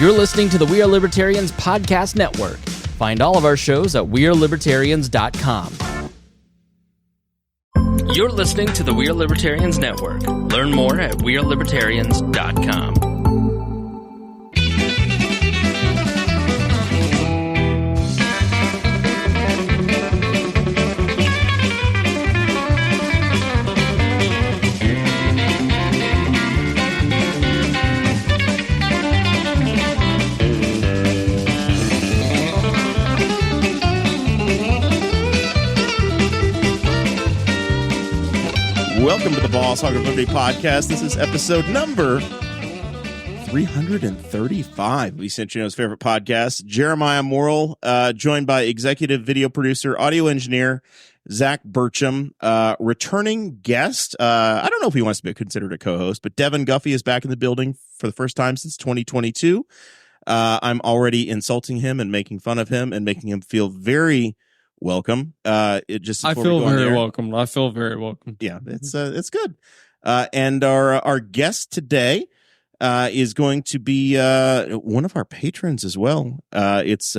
You're listening to the We Are Libertarians Podcast Network. Find all of our shows at wearelibertarians.com. You're listening to the We Are Libertarians Network. Learn more at wearelibertarians.com. Welcome to the Boss Hog of Liberty podcast. This is episode number 335. We sent you his favorite podcast, Jeremiah Morrell, joined by executive video producer, audio engineer, Zach Burcham, returning guest. I don't know if he wants to be considered a co-host, but Devon Guffey is back in the building for the first time since 2022. I'm already insulting him and making fun of him and making him feel very welcome. I feel very welcome. I feel very welcome. Yeah, it's good. And our guest today is going to be one of our patrons as well. It's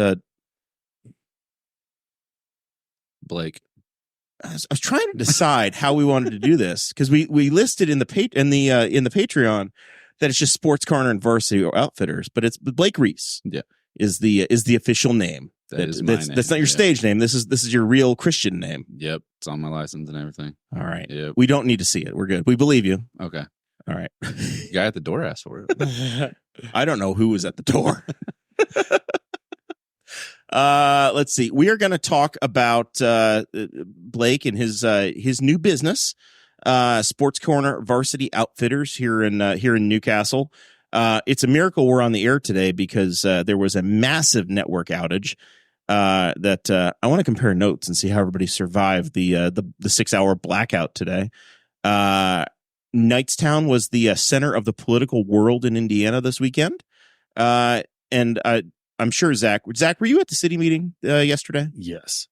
Blake. I was trying to decide how we wanted to do this because we listed in the Patreon that it's just Sports Corner and Varsity or Outfitters, but it's Blake Reece. Yeah, is the official name. That's not your stage name. This is your real Christian name. Yep, it's on my license and everything. All right. Yep. We don't need to see it. We're good. We believe you. Okay. All right. The guy at the door asked for it. I don't know who was at the door. Let's see. We are going to talk about Blake and his new business, Sports Corner Varsity Outfitters here in Newcastle. It's a miracle we're on the air today because there was a massive network outage that I want to compare notes and see how everybody survived the 6-hour blackout today. Knightstown was the center of the political world in Indiana this weekend. And I'm sure Zach, were you at the city meeting yesterday? Yes.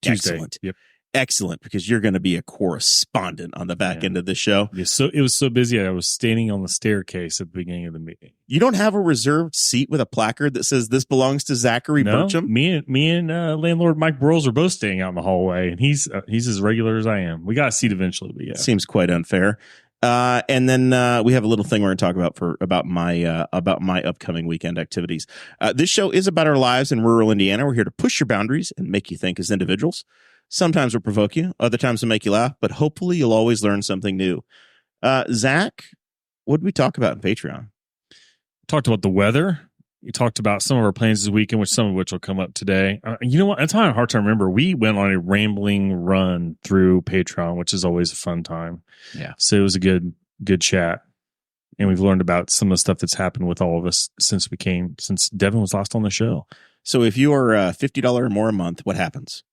Tuesday. Excellent. Yep. Excellent, because you're going to be a correspondent on the back end of this show. Yeah, so it was so busy, I was standing on the staircase at the beginning of the meeting. You don't have a reserved seat with a placard that says this belongs to Zachary Burcham? Me and landlord Mike Broyles are both staying out in the hallway, and he's as regular as I am. We got a seat eventually, but yeah. Seems quite unfair. And then we have a little thing we're going to talk about my upcoming weekend activities. This show is about our lives in rural Indiana. We're here to push your boundaries and make you think as individuals. Sometimes we'll provoke you, other times we'll make you laugh, but hopefully you'll always learn something new. Zach, what did we talk about in Patreon? Talked about the weather. You talked about some of our plans this weekend, some of which will come up today. You know what? That's hard to remember. We went on a rambling run through Patreon, which is always a fun time. Yeah. So it was a good chat. And we've learned about some of the stuff that's happened with all of us since Devon was last on the show. So if you are $50 or more a month, what happens?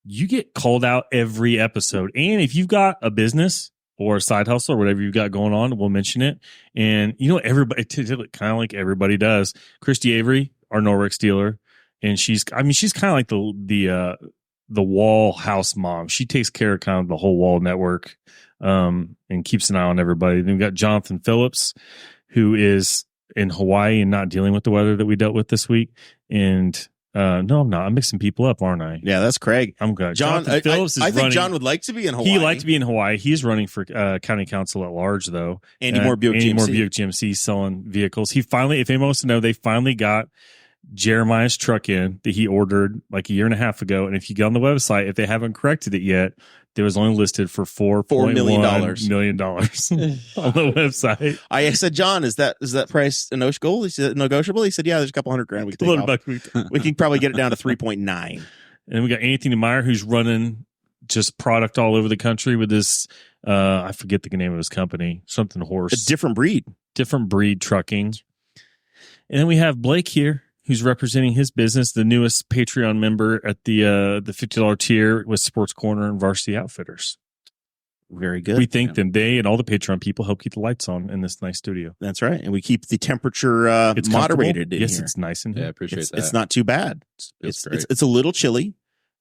You get called out every episode. And if you've got a business or a side hustle or whatever you've got going on, we'll mention it. And everybody, kind of like everybody does. Christy Avery, our Norwich dealer, and she's kind of like the wall house mom. She takes care of kind of the whole wall network, and keeps an eye on everybody. Then we've got Jonathan Phillips, who is in Hawaii and not dealing with the weather that we dealt with this week. And no, I'm not. I'm mixing people up, aren't I? Yeah, that's Craig. I'm good. John Phillips I think John would like to be in Hawaii. He'd like to be in Hawaii. He's running for county council at large, though. Andy Moore Buick GMC selling vehicles. He finally, if anyone wants to know, they finally got Jeremiah's truck in that he ordered like a year and a half ago. And if you get on the website, if they haven't corrected it yet, it was only listed for $4 million on the website. I said, John, is that price negotiable? He said, negotiable. He said, yeah, there's a couple $100,000 we can take off. We can probably get it down to 3.9. And we got Anthony Meyer, who's running just product all over the country with this. I forget the name of his company. Something horse. A different breed trucking. And then we have Blake here, who's representing his business, the newest Patreon member at the $50 tier with Sports Corner and Varsity Outfitters. Very good. We thank them. They and all the Patreon people help keep the lights on in this nice studio. That's right. And we keep the temperature moderated in yes, here. it's nice in here. Yeah, I appreciate that. It's not too bad. It's great. It's a little chilly.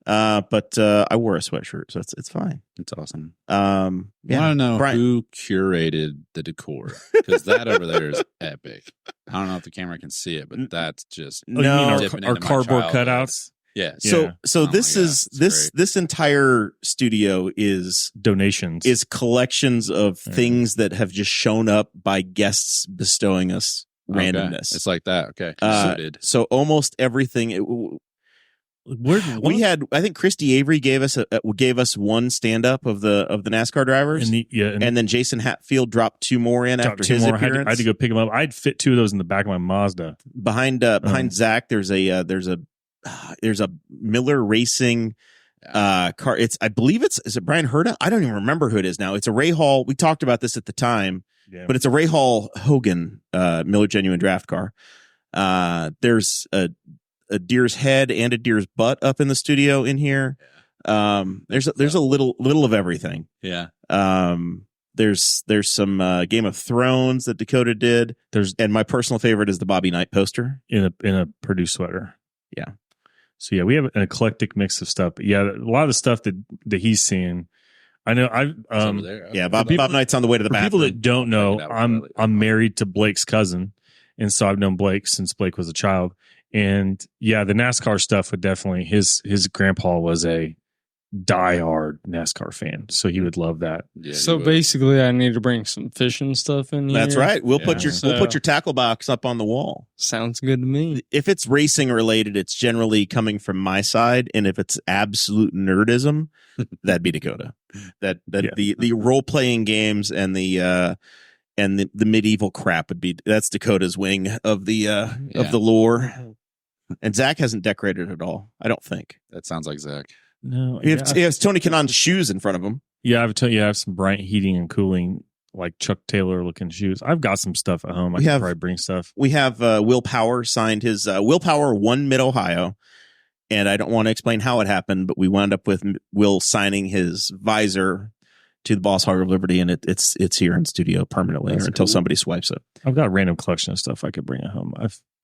But I wore a sweatshirt, so it's fine. It's awesome. Yeah. I want to know Brian. who curated the decor, because that over there is epic. I don't know if the camera can see it, but that's just Oh, you mean dipping our into my cardboard childhood. cutouts? Yeah. So Oh this my God, is it's this entire studio is Donations. collections of things that have just shown up by guests bestowing us randomness. It's like that. Okay. So almost everything. We had, I think Christy Avery gave us one stand up of the NASCAR drivers, and then Jason Hatfield dropped 2 more in after his appearance. I had to go pick them up. I'd fit 2 of those in the back of my Mazda. Behind Zach, there's a Miller Racing car. I believe is it Brian Herta? I don't even remember who it is now. It's a Ray Hall. We talked about this at the time, but it's a Ray Hall Hogan Miller Genuine Draft car. There's a deer's head and a deer's butt up in the studio in here. There's a little of everything. Yeah. There's some Game of Thrones that Dakota did. And my personal favorite is the Bobby Knight poster in a Purdue sweater. Yeah. So yeah, we have an eclectic mix of stuff. But yeah, a lot of the stuff that he's seeing. I know Bob Knight's on the way to the bathroom. People that don't know, I'm married to Blake's cousin, and so I've known Blake since Blake was a child. And yeah, the NASCAR stuff would definitely, his grandpa was a diehard NASCAR fan, so he would love that. Yeah, so basically, I need to bring some fishing stuff in here. That's right. We'll put your tackle box up on the wall. Sounds good to me. If it's racing related, it's generally coming from my side, and if it's absolute nerdism, that'd be Dakota. The role playing games and the medieval crap that's Dakota's wing of the lore. And Zach hasn't decorated at all, I don't think. That sounds like Zach. No, he has Tony Kanone's shoes in front of him. Yeah, I have some Bryant heating and cooling, like Chuck Taylor looking shoes. I've got some stuff at home. I can probably bring stuff. We have Will Power signed his Will Power won Mid Ohio, and I don't want to explain how it happened, but we wound up with Will signing his visor to the Boss Hog of Liberty, and it's here in studio permanently until somebody swipes it. I've got a random collection of stuff I could bring at home.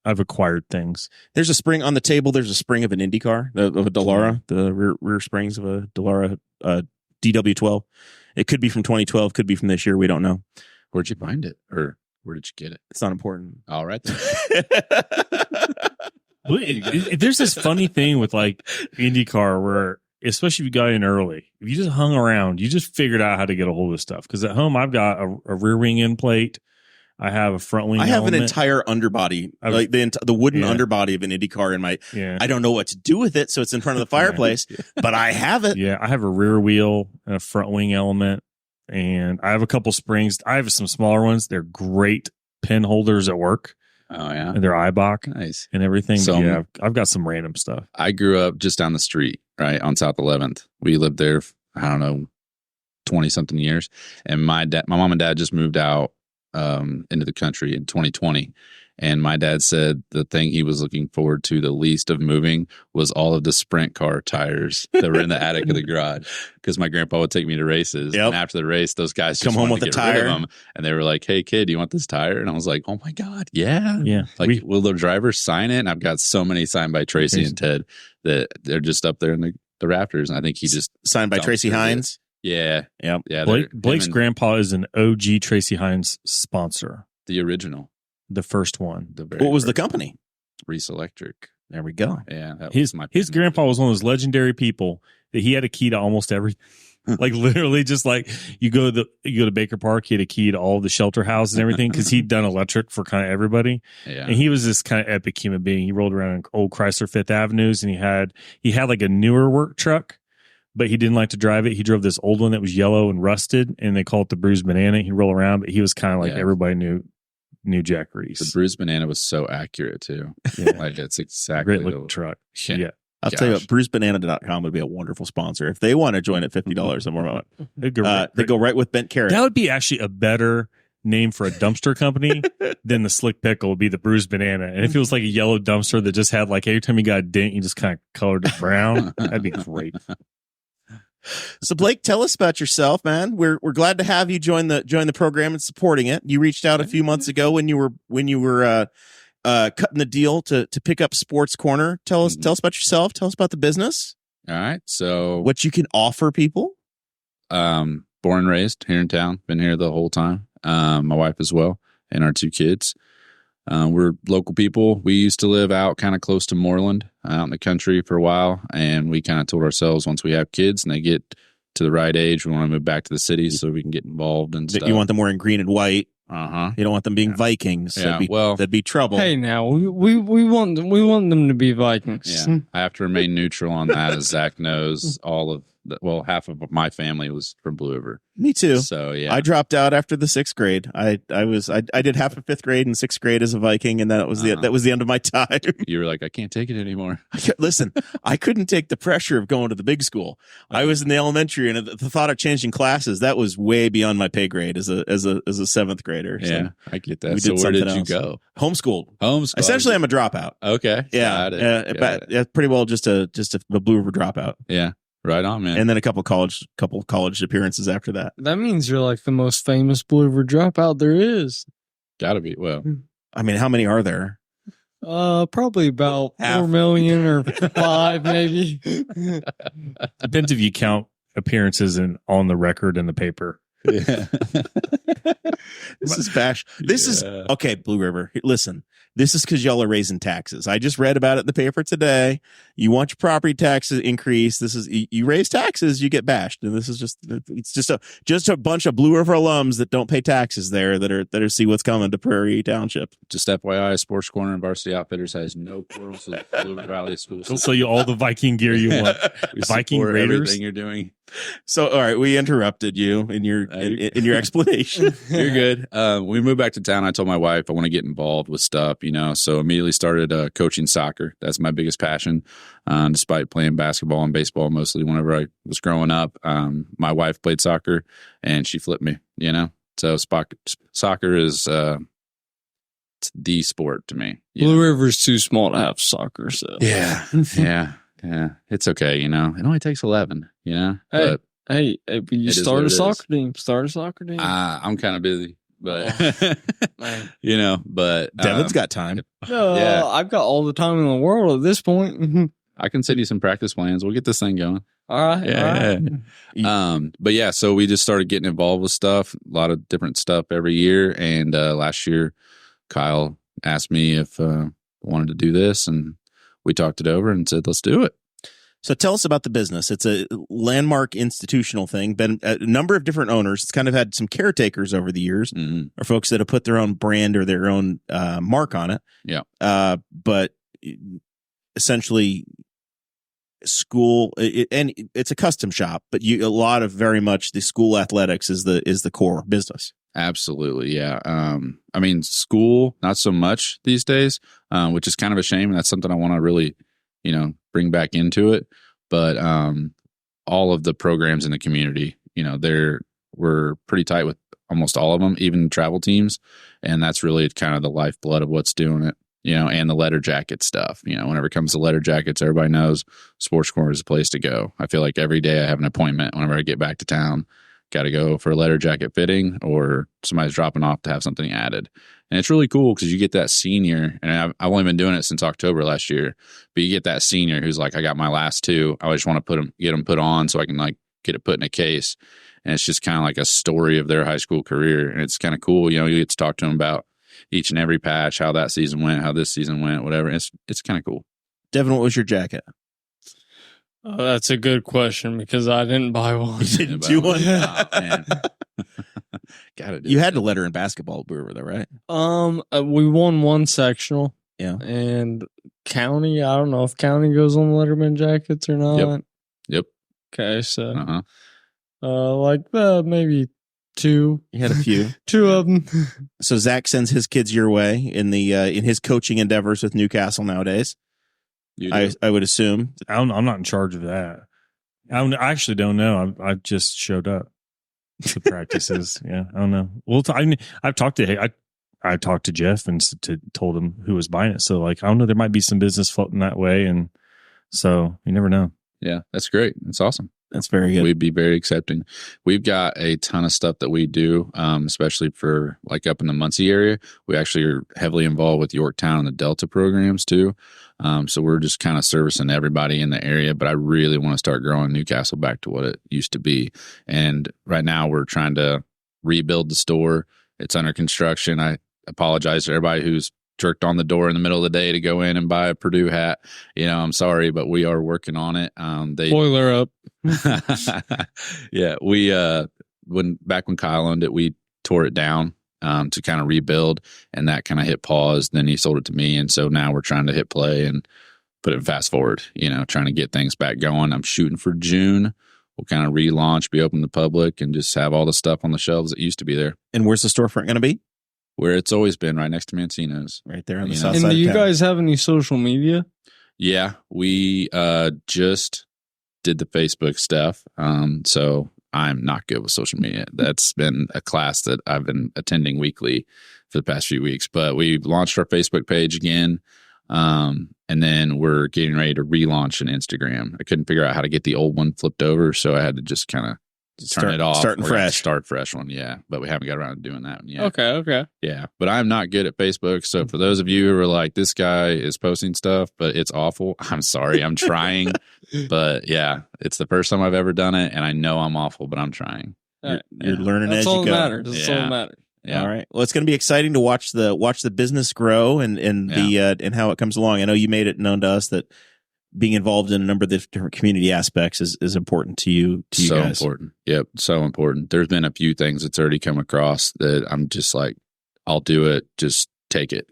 I've acquired things. There's a spring on the table. There's a spring of an Indy car, of a Dallara, the rear springs of a Dallara DW12. It could be from 2012, could be from this year. We don't know. Where'd you find it, or where did you get it? It's not important. All right. There's this funny thing with like IndyCar where, especially if you got in early, if you just hung around, you just figured out how to get a hold of stuff. Because at home, I've got a rear wing end plate. I have a front wing. I have an entire underbody, like the wooden underbody of an Indy car in my. Yeah. I don't know what to do with it, so it's in front of the fireplace. But I have it. Yeah, I have a rear wheel and a front wing element, and I have a couple springs. I have some smaller ones. They're great pin holders at work. Oh yeah, and they're Eibach, nice and everything. So yeah, I've got some random stuff. I grew up just down the street, right on South 11th. We lived there. I don't know, 20 something years, and my mom and dad just moved out into the country in 2020, and my dad said the thing he was looking forward to the least of moving was all of the sprint car tires that were in the attic of the garage, because my grandpa would take me to races, and after the race those guys just come home with a tire, and they were like, "Hey kid, do you want this tire?" And I was like, "Oh my god, yeah." Like, will the driver sign it? And I've got so many signed by Tracy and Ted that they're just up there in the rafters, and I think he just signed by Tracy Hines. Yeah. Blake's grandpa is an OG Tracy Hines sponsor. The original. The first one. What was the company? Reese Electric. There we go. Yeah. His grandpa was one of those legendary people that he had a key to almost everything. Like literally just like you go to Baker Park, he had a key to all the shelter houses and everything, because he'd done electric for kind of everybody. Yeah. And he was this kind of epic human being. He rolled around in old Chrysler Fifth Avenues, and he had like a newer work truck, but he didn't like to drive it. He drove this old one that was yellow and rusted, and they call it the Bruised Banana. He'd roll around, but he was kind of like everybody knew Jack Reese. The Bruised Banana was so accurate too. Yeah. Like it's exactly great looking truck. Yeah. I'll tell you what, BruisedBanana.com would be a wonderful sponsor. If they want to join at $50 or more, they go right with Bent Carrot. That would be actually a better name for a dumpster company than the Slick Pickle would be the Bruised Banana. And if it was like a yellow dumpster that just had like every time you got a dent, you just kind of colored it brown, that'd be great. So Blake, tell us about yourself, man. We're glad to have you join the program and supporting it. You reached out a few months ago when you were cutting the deal to pick up Sports Corner. Tell us about yourself. Tell us about the business. All right. So What you can offer people? born and raised here in town, been here the whole time. My wife as well, and our 2 kids. We're local people. We used to live out kind of close to Moreland, out in the country for a while. And we kind of told ourselves once we have kids and they get to the right age, we want to move back to the city so we can get involved and stuff. You want them wearing green and white. Uh-huh. You don't want them being Vikings. Yeah, that'd be trouble. Hey, now we want them to be Vikings. Yeah, I have to remain neutral on that, as Zach knows. Half of my family was from Blue River. Me too. So yeah, I dropped out after the 6th grade. I did half of 5th grade and 6th grade as a Viking, and that was the end of my time. You were like, I can't take it anymore. Listen, I couldn't take the pressure of going to the big school. I was in the elementary, and the thought of changing classes, that was way beyond my pay grade as a 7th grader. So Yeah, I get that. we So did where did something you else. go? Homeschooled. Essentially, I'm a dropout. Okay. Yeah, Got it. Got it. pretty well just a Blue River dropout, Yeah. Right on, man. and then a couple college appearances after that. That means you're like the most famous Blue River dropout there is. Gotta be. Well, I mean, how many are there? Probably about Half. 4 million or 5 maybe. Depends if you count appearances on the record in the paper. yeah. This is bash. This is okay. Blue River. Listen, this is because y'all are raising taxes. I just read about it in the paper today. You want your property taxes increased. This is you raise taxes, you get bashed, and this is just a bunch of Blue River alums that don't pay taxes there that are see what's coming to Prairie Township. Just FYI, Sports Corner and Varsity Outfitters has no quarrels with Blue River Valley School They'll sell you all the Viking gear you want. We Viking support Raiders. everything you're doing. So, all right, we interrupted you in your explanation. You're good. We moved back to town. I told my wife I want to get involved with stuff, so immediately started coaching soccer. That's my biggest passion. Despite playing basketball and baseball mostly whenever I was growing up, my wife played soccer and she flipped me, So soccer is it's the sport to me. Blue River's too small to have soccer, so. Yeah. Yeah. It's okay, It only takes 11, But Hey, you is start what a it soccer team. Start a soccer team. I'm kind of busy, but Man. but Devon's got time. Yeah. I've got all the time in the world at this point. I can send you some practice plans. We'll get this thing going. All right. Yeah. All right. But yeah, so we just started getting involved with stuff, a lot of different stuff every year. And last year, Kyle asked me if I wanted to do this, and we talked it over and said, let's do it. So tell us about the business. It's a landmark institutional thing. Been a number of different owners. It's kind of had some caretakers over the years, or folks that have put their own brand or their own mark on it. Yeah. But essentially, school and it's a custom shop, but a lot of very much the school athletics is the core business. Absolutely. Yeah. I mean, school, not so much these days, which is kind of a shame. And that's something I want to really, bring back into it. But all of the programs in the community, we're pretty tight with almost all of them, even travel teams. And that's really kind of the lifeblood of what's doing it, and the letter jacket stuff. Whenever it comes to letter jackets, everybody knows Sports Corner is the place to go. I feel like every day I have an appointment whenever I get back to town. Got to go for a letter jacket fitting, or somebody's dropping off to have something added. And it's really cool because you get that senior, and I've only been doing it since October last year, but you get that senior who's like, I got my last 2. I just want to get them put on so I can get it put in a case. And it's just kind of like a story of their high school career. And it's kind of cool. You get to talk to them about each and every patch, how that season went, how this season went, whatever. It's kind of cool. Devon, what was your jacket? That's a good question because I didn't buy one. You didn't do one? Oh, man. Gotta do You it. had to letter in basketball at Blue River, though, right? We won one sectional. Yeah. And county, I don't know if county goes on Letterman jackets or not. Yep. Okay, so maybe 2. You had a few. 2 of them. So Zach sends his kids your way in his coaching endeavors with Newcastle nowadays. I would assume. I'm not in charge of that. I actually don't know. I just showed up to practices. Yeah, I don't know. Well, I've talked to I talked to Jeff and told him who was buying it. So I don't know. There might be some business floating that way, and so you never know. Yeah, that's great. That's awesome. That's very good. We'd be very accepting. We've got a ton of stuff that we do, especially for like up in the Muncie area. We actually are heavily involved with Yorktown and the Delta programs too. So we're just kind of servicing everybody in the area, but I really want to start growing Newcastle back to what it used to be. And right now we're trying to rebuild the store. It's under construction. I apologize to everybody who's jerked on the door in the middle of the day to go in and buy a Purdue hat. I'm sorry, but we are working on it. Boiler up. Yeah, we back when Kyle owned it, we tore it down to kind of rebuild, and that kind of hit pause. Then he sold it to me, and so now we're trying to hit play and put it fast forward. Trying to get things back going. I'm shooting for June. We'll kind of relaunch, be open to the public, and just have all the stuff on the shelves that used to be there. And where's the storefront going to be? Where it's always been, right next to Mancino's. Right there on the south And side do of you town. guys have any social media? Yeah, we just did the Facebook stuff. So I'm not good with social media. That's been a class that I've been attending weekly for the past few weeks. But we launched our Facebook page again. And then we're getting ready to relaunch an Instagram. I couldn't figure out how to get the old one flipped over, so I had to just kind of turn it off. Starting fresh. Start fresh one, yeah. But we haven't got around to doing that one yet. Okay. Yeah, but I'm not good at Facebook. So for those of you who are like, this guy is posting stuff, but it's awful, I'm sorry. I'm trying. But yeah, it's the first time I've ever done it, and I know I'm awful, but I'm trying. You're learning That's as all you that go. matters. That's all that matters. Yeah. All right. Well, it's going to be exciting to watch the business grow and the and how it comes along. I know you made it known to us that being involved in a number of the different community aspects is important to you. So guys. important. Yep. So important. There's been a few things that's already come across that I'm just like, I'll do it. Just take it.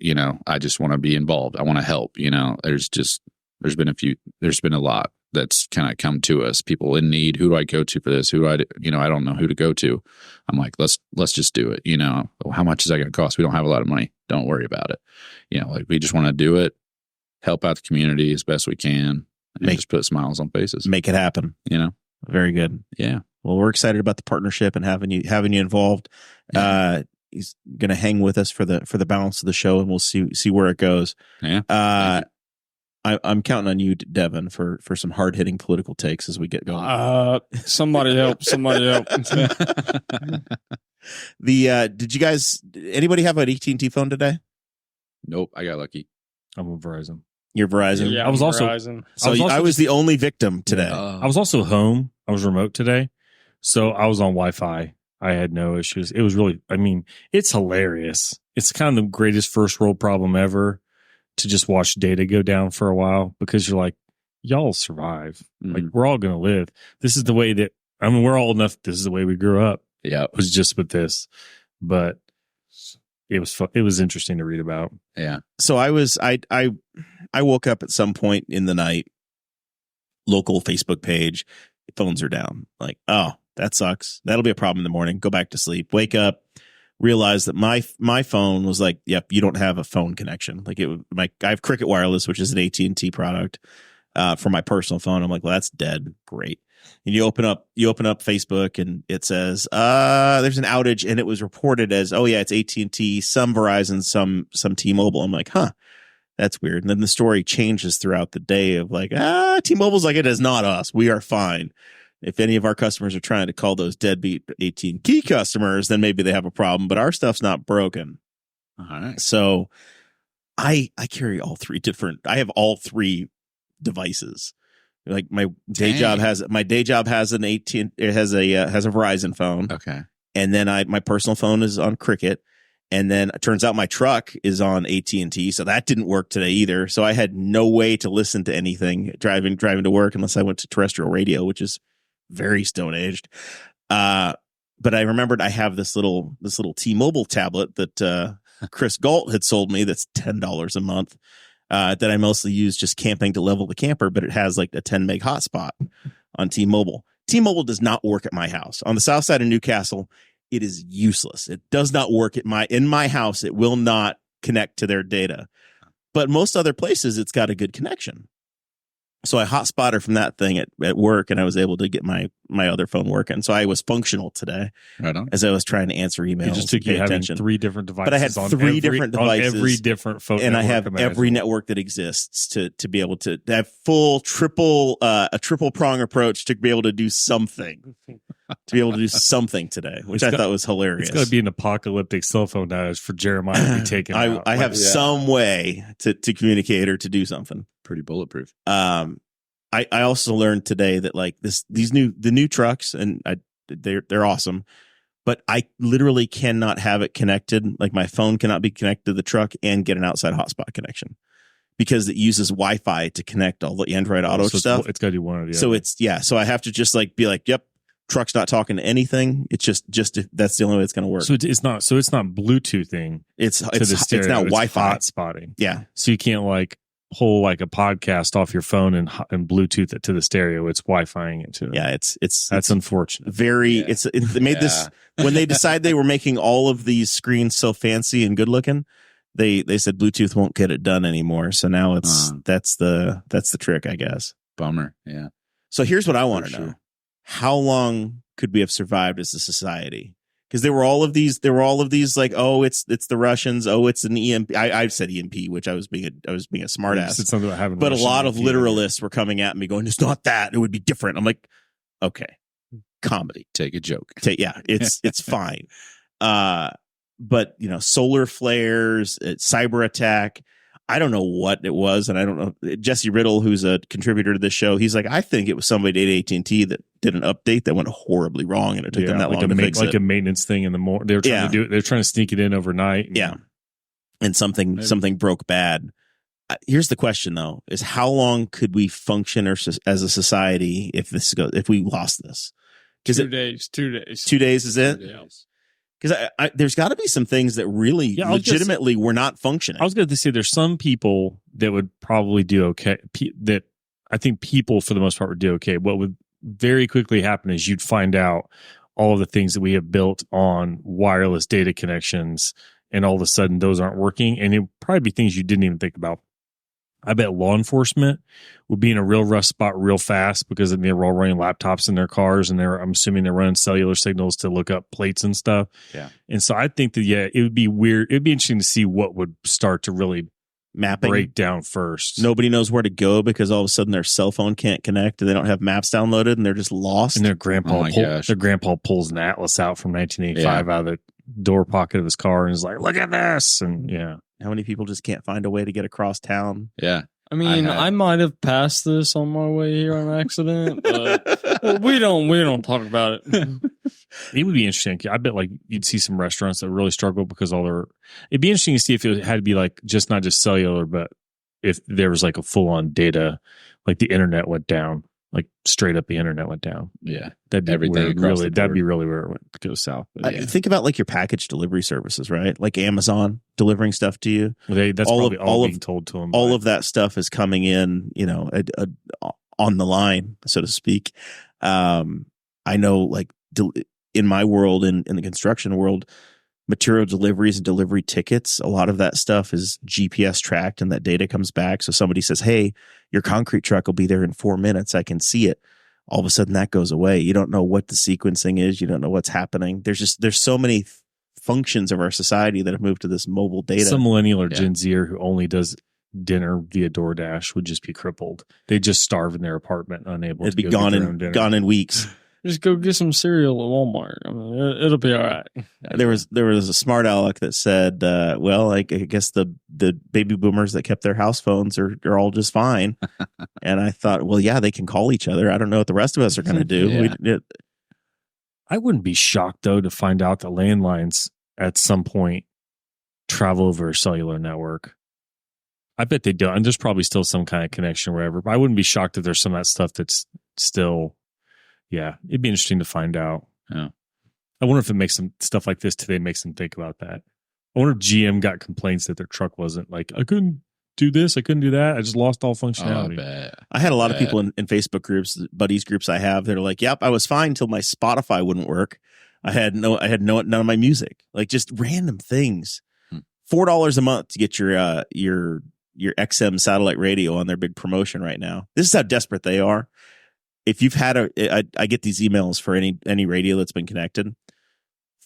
I just want to be involved. I want to help. There's been a lot that's kind of come to us. People in need. Who do I go to for this? I don't know who to go to. I'm like, let's just do it. How much is that going to cost? We don't have a lot of money. Don't worry about it. We just want to do it, help out the community as best we can, and just put smiles on faces. Make it happen. Very good. Yeah. Well, we're excited about the partnership and having you involved. Yeah. He's going to hang with us for the balance of the show, and we'll see where it goes. Yeah. I'm counting on you, Devon, for some hard hitting political takes as we get going. Somebody help! Somebody help! Did you guys? Anybody have an AT&T phone today? Nope. I got lucky. I'm with Verizon. You're Verizon. Yeah, I was also- Verizon. So I was the only victim today. I was also home. I was remote today. So I was on Wi-Fi. I had no issues. It was really, it's hilarious. It's kind of the greatest first world problem ever to just watch data go down for a while, because you're like, y'all survive. Mhm. Like, we're all going to live. This is the way that, we're all old enough. This is the way we grew up. Yeah. It was just with this, but it was fun. It was interesting to read about. Yeah. So I woke up at some point in the night, local Facebook page, phones are down. Like, oh, that sucks. That'll be a problem in the morning. Go back to sleep. Wake up, realize that my phone was like, yep, you don't have a phone connection. Like I have Cricket Wireless, which is an AT&T product for my personal phone. I'm like, well, that's dead. Great. And you open up Facebook and it says, there's an outage, and it was reported as, oh yeah, it's AT&T, some Verizon, some T-Mobile. I'm like, huh, that's weird. And then the story changes throughout the day of like, T-Mobile's like, it is not us. We are fine. If any of our customers are trying to call those deadbeat AT&T customers, then maybe they have a problem, but our stuff's not broken. All right. So I carry I have all three devices. Like my day job has an AT&T, it has a Verizon phone. Okay. And then my personal phone is on Cricket. And then it turns out my truck is on AT&T, so that didn't work today either. So I had no way to listen to anything driving to work unless I went to terrestrial radio, which is very stone aged. But I remembered I have this little T-Mobile tablet that Chris Galt had sold me that's $10 a month that I mostly use just camping to level the camper, but it has like a 10 meg hotspot on T-Mobile. T-Mobile does not work at my house. On the south side of Newcastle, it is useless. It does not work in my house. It will not connect to their data. But most other places, it's got a good connection. So I hotspotted her from that thing at work, and I was able to get my other phone working. So I was functional today Right on. as I was trying to answer emails. It just took you having attention. 3 different devices. But I had three different devices on every different phone, and I have network every imaginable. network that exists to be able to have full a triple prong approach to be able to do something. To be able to do something today, which I thought was hilarious. It's got to be an apocalyptic cell phone outage for Jeremiah to be taken out. I have some way to communicate or to do something. Pretty bulletproof. I also learned today that like the new trucks, and they're awesome, but I literally cannot have it connected. Like my phone cannot be connected to the truck and get an outside hotspot connection because it uses Wi-Fi to connect all the Android Auto stuff. It's got to do one or the So other. So I have to just like be like, yep, truck's not talking to anything. It's just that's the only way it's going to work. So it's not Bluetoothing. It's to the stereo. now Wi-Fi hotspotting. Yeah. So you can't like pull like a podcast off your phone and Bluetooth it to the stereo. It's Wi-Fiing it to it. Yeah. That's unfortunate. Very. Yeah. They made this when they decided they were making all of these screens so fancy and good looking. They said Bluetooth won't get it done anymore. So now that's the trick, I guess. Bummer. Yeah. So here's what I want to know: how long could we have survived as a society? Because there were all of these like, oh, it's the Russians, oh, it's an EMP. I said EMP, which I was being a smart ass. Said something about having but Russian a lot of EMP literalists were coming at me going, it's not that, it would be different. I'm like, okay, comedy. Take a joke. It's fine. But solar flares, cyber attack. I don't know what it was, and I don't know. Jesse Riddle, who's a contributor to this show, he's like, I think it was somebody at AT&T that did an update that went horribly wrong, and it took them that long to fix it. Like a maintenance thing in the morning. They were trying to do it. They're trying to sneak it in overnight. And something broke bad. Here's the question, though: is how long could we function as a society if we lost this? 2 days. 2 days. 2 days is it? Yeah. Because there's got to be some things that really legitimately were not functioning. I was going to say there's some people that would probably do okay. That I think people for the most part would do okay. What would very quickly happen is you'd find out all of the things that we have built on wireless data connections, and all of a sudden those aren't working, and it would probably be things you didn't even think about. I bet law enforcement would be in a real rough spot real fast because they're all running laptops in their cars, and I'm assuming they're running cellular signals to look up plates and stuff. Yeah. And so I think that, it would be weird. It'd be interesting to see what would start to really mapping break down first. Nobody knows where to go because all of a sudden their cell phone can't connect and they don't have maps downloaded and they're just lost. And their grandpa pulls an atlas out from 1985 out of the door pocket of his car and is like, look at this. And how many people just can't find a way to get across town? Yeah. I mean, I might have passed this on my way here on accident, but we don't talk about it. It would be interesting. I bet like you'd see some restaurants that really struggle because it'd be interesting to see if it had to be like not just cellular, but if there was like a full on data, like the internet went down, like straight up the internet went down. Yeah. That'd be everything that'd be really where it would go south. Think about like your package delivery services, right? Like Amazon delivering stuff to you. That's probably all being told to them. All of that stuff is coming in, on the line, so to speak. I know like in my world, in the construction world, material deliveries and delivery tickets, a lot of that stuff is GPS tracked and that data comes back. So somebody says, hey, your concrete truck will be there in 4 minutes. I can see it. All of a sudden that goes away. You don't know what the sequencing is. You don't know what's happening. There's so many functions of our society that have moved to this mobile data. Some millennial or Gen Zer who only does dinner via DoorDash would just be crippled. They just starve in their apartment, unable It'd to be gone in weeks. Just go get some cereal at Walmart. I mean, it'll be all right. There was a smart aleck that said, I guess the baby boomers that kept their house phones are all just fine. And I thought, well, yeah, they can call each other. I don't know what the rest of us are going to do. I wouldn't be shocked though to find out that landlines at some point travel over a cellular network. I bet they don't. And there's probably still some kind of connection wherever. But I wouldn't be shocked if there's some of that stuff that's still. Yeah, it'd be interesting to find out. Yeah. I wonder if it makes some stuff like this today makes them think about that. I wonder if GM got complaints that their truck wasn't like, I couldn't do this, I couldn't do that. I just lost all functionality. I had a lot of people in Facebook groups, buddies groups I have, that are like, yep, I was fine until my Spotify wouldn't work. I had none of my music. Like just random things. $4 a month to get your your XM satellite radio on their big promotion right now. This is how desperate they are. If you've had I get these emails for any radio that's been connected,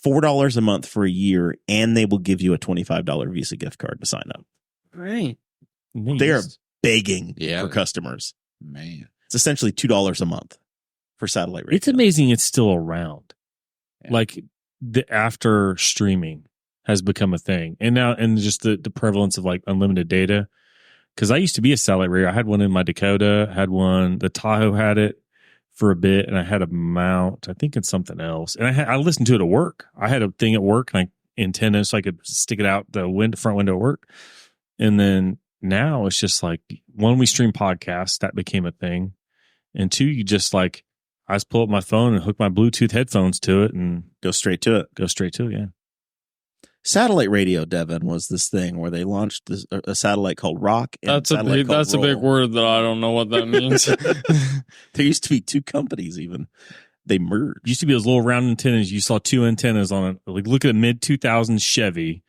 $4 a month for a year, and they will give you a $25 Visa gift card to sign up. Right. They are begging Yeah. for customers. Man. It's essentially $2 a month for satellite radio. It's amazing it's still around. Yeah. Like the after streaming has become a thing. And now, and just the prevalence of like unlimited data. Because I used to be a satellite radio. I had one in my Dakota, had one, the Tahoe had it for a bit, and I had a mount, I think it's something else. And I listened to it at work. I had a thing at work, and antenna, so I could stick it out the front window at work. And then now it's just like, one, we stream podcasts, that became a thing. And two, you just like, I just pull up my phone and hook my Bluetooth headphones to it and Go straight to it. yeah. Satellite radio, Devon, was this thing where they launched a satellite called Rock. And That's a big word that I don't know what that means. There used to be two companies even. They merged. Used to be those little round antennas. You saw two antennas on it. Like, look at a mid 2000s Chevy,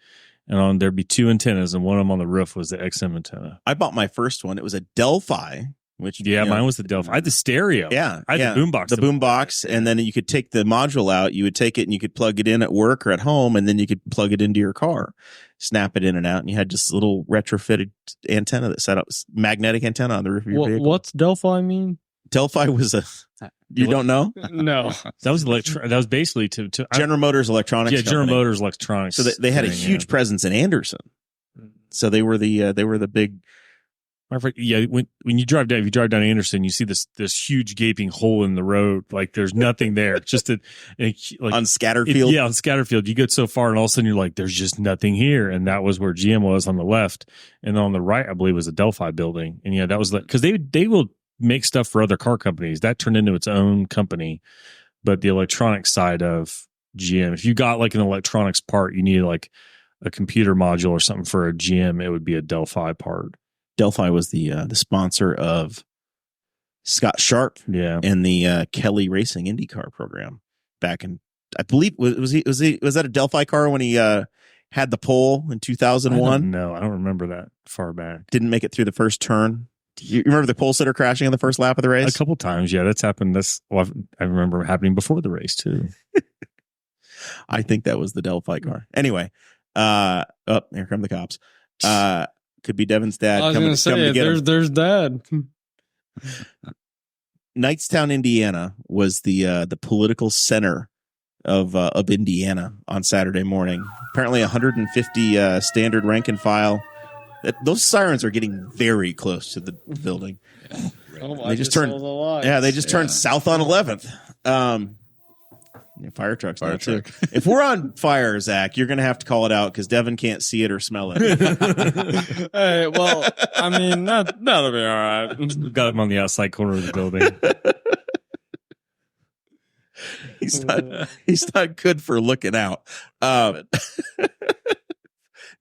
and there'd be two antennas, and one of them on the roof was the XM antenna. I bought my first one. It was a Delphi, which Mine was the Delphi. I had the stereo. Yeah, I had the boombox. The boombox, and then you could take the module out. You would take it and you could plug it in at work or at home, and then you could plug it into your car, snap it in and out, and you had just a little retrofitted antenna that set up magnetic antenna on the roof of your vehicle. What's Delphi mean? Delphi was you don't know? No. That was that was basically to General Motors Electronics. Yeah, General Company. Motors Electronics. So they had a thing, huge presence in Anderson. So they were the big. Yeah, when you drive down, if you drive down Anderson, you see this huge gaping hole in the road. Like there's nothing there. It's just like On Scatterfield. Yeah, on Scatterfield. You get so far, and all of a sudden you're like, "There's just nothing here." And that was where GM was on the left, and on the right, I believe, was a Delphi building. And yeah, that was because they will make stuff for other car companies. That turned into its own company. But the electronics side of GM, if you got like an electronics part, you needed like a computer module or something for a GM, it would be a Delphi part. Delphi was the sponsor of Scott Sharp and the Kelly Racing IndyCar program back in, I believe, was that a Delphi car when he had the pole in 2001? No, I don't remember that far back. Didn't make it through the first turn. You remember the pole sitter crashing on the first lap of the race? A couple times, yeah, that's happened. I remember happening before the race too. I think that was the Delphi car. Anyway, here come the cops. Could be Devon's dad. I was going to say, there's dad. Knightstown, Indiana, was the political center of Indiana on Saturday morning. Apparently, 150 standard rank and file. Those sirens are getting very close to the building. They just turned. Yeah, they just turned south on 11th. Fire trucks now too. If we're on fire, Zach, you're going to have to call it out because Devon can't see it or smell it. Hey, well, I mean, that'll be all right. We've got him on the outside corner of the building. He's not good for looking out.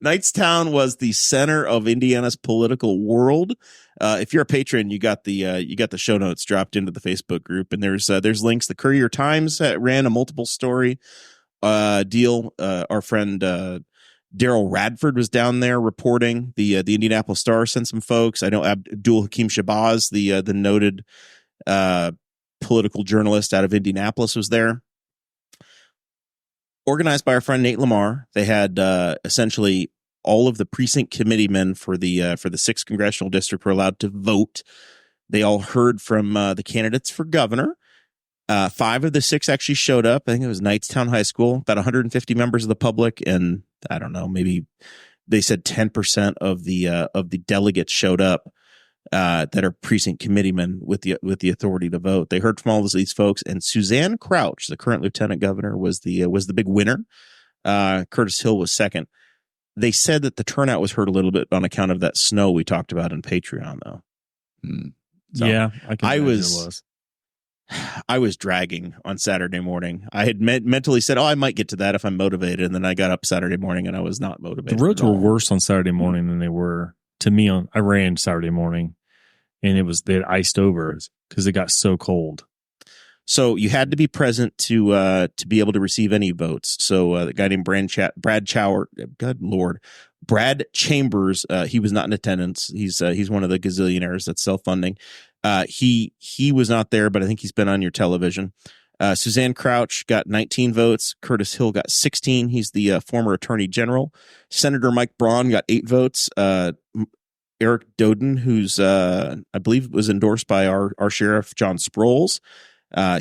Knightstown was the center of Indiana's political world. If you're a patron, you got the show notes dropped into the Facebook group, and there's links. The Courier Times ran a multiple story deal. Our friend Daryl Radford was down there reporting. The Indianapolis Star sent some folks. I know Abdul Hakim Shabazz, the noted political journalist out of Indianapolis, was there. Organized by our friend Nate Lamar, they had essentially all of the precinct committeemen for the 6th congressional district were allowed to vote. They all heard from the candidates for governor. 5 of the 6 actually showed up. I think it was Knightstown High School. About 150 members of the public, and I don't know, maybe they said 10% of the delegates showed up that are precinct committeemen with the authority to vote. They heard from all of these folks, and Suzanne Crouch, the current lieutenant governor, was the big winner. Curtis Hill was second. They said that the turnout was hurt a little bit on account of that snow we talked about in Patreon, though. So yeah, I was dragging on Saturday morning. I had mentally said, I might get to that if I'm motivated. And then I got up Saturday morning and I was not motivated. The roads were worse on Saturday morning than they were to me. I ran Saturday morning and they had iced over because it got so cold. So you had to be present to be able to receive any votes. So the guy named Brad Chambers, he was not in attendance. He's one of the gazillionaires that's self-funding. He was not there, but I think he's been on your television. Suzanne Crouch got 19 votes. Curtis Hill got 16. He's the former attorney general. Senator Mike Braun got 8 votes. Eric Doden, who's I believe was endorsed by our sheriff John Sproles,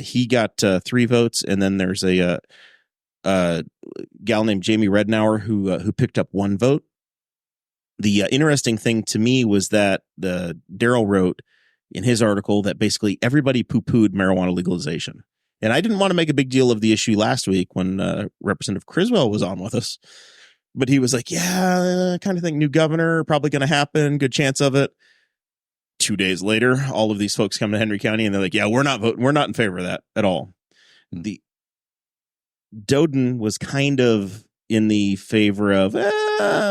he got 3 votes, and then there's a gal named Jamie Rednauer who picked up 1 vote. The interesting thing to me was that Daryl wrote in his article that basically everybody poo-pooed marijuana legalization. And I didn't want to make a big deal of the issue last week when Representative Criswell was on with us. But he was like, yeah, I kind of think new governor, probably going to happen, good chance of it. 2 days later, all of these folks come to Henry County and they're like, yeah, we're not voting. We're not in favor of that at all. The Doden was kind of in the favor of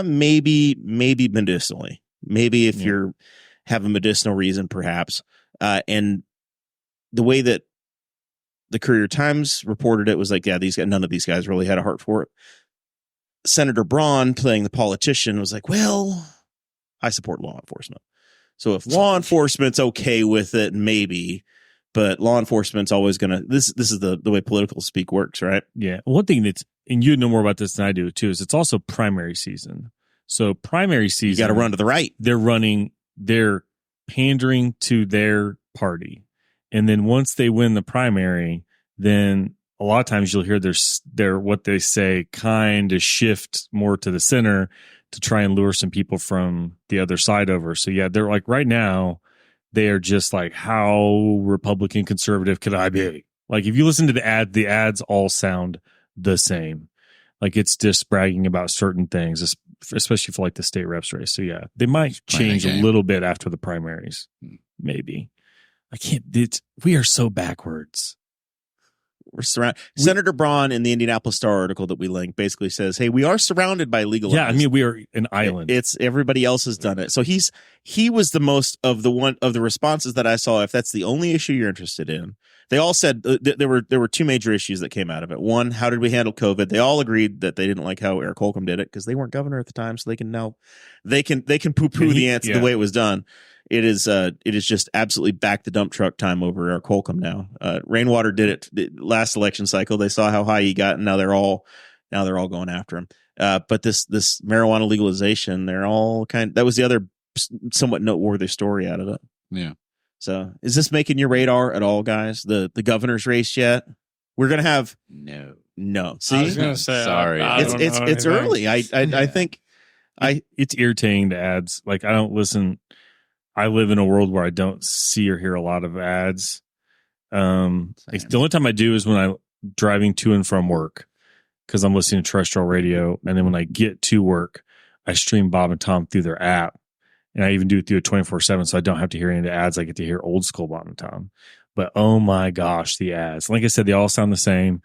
maybe medicinally. Maybe if you're have a medicinal reason, perhaps. And the way that the Courier-Times reported it was like, yeah, none of these guys really had a heart for it. Senator Braun, playing the politician, was like, well, I support law enforcement. So if law enforcement's okay with it, maybe, but law enforcement's always going to, this is the way political speak works, right? Yeah. One thing and you know more about this than I do too, is it's also primary season. So primary season, you got to run to the right. They're pandering to their party. And then once they win the primary, then a lot of times you'll hear their what they say kind of shift more to the center to try and lure some people from the other side over. So yeah, they're like right now, they are just like, how Republican conservative could I be? Like if you listen to the ads all sound the same. Like it's just bragging about certain things, especially for like the state reps race. So yeah, they might change a little bit after the primaries. Maybe. We are so backwards. We're surrounded. Senator Braun in the Indianapolis Star article that we linked basically says, hey, we are surrounded by legalized. Yeah, I mean, we are an island. It's everybody else has done it. So he was the most of the responses that I saw. If that's the only issue you're interested in, they all said there were 2 major issues that came out of it. One, how did we handle COVID? They all agreed that they didn't like how Eric Holcomb did it because they weren't governor at the time, so they can poo-poo the answer the way it was done. It is just absolutely back the dump truck time over Eric Holcomb now. Rainwater did it last election cycle. They saw how high he got, and now they're all going after him. But this marijuana legalization, they're all that was the other somewhat noteworthy story out of it. Yeah. So is this making your radar at all, guys? The governor's race yet? We're gonna have no. See, I was gonna say, sorry, it's early. I think it's irritating to ads. Like I don't listen. I live in a world where I don't see or hear a lot of ads. The only time I do is when I'm driving to and from work because I'm listening to terrestrial radio. And then when I get to work, I stream Bob and Tom through their app. And I even do it through a 24/7, so I don't have to hear any of the ads. I get to hear old school Bob and Tom. But oh my gosh, the ads. Like I said, they all sound the same.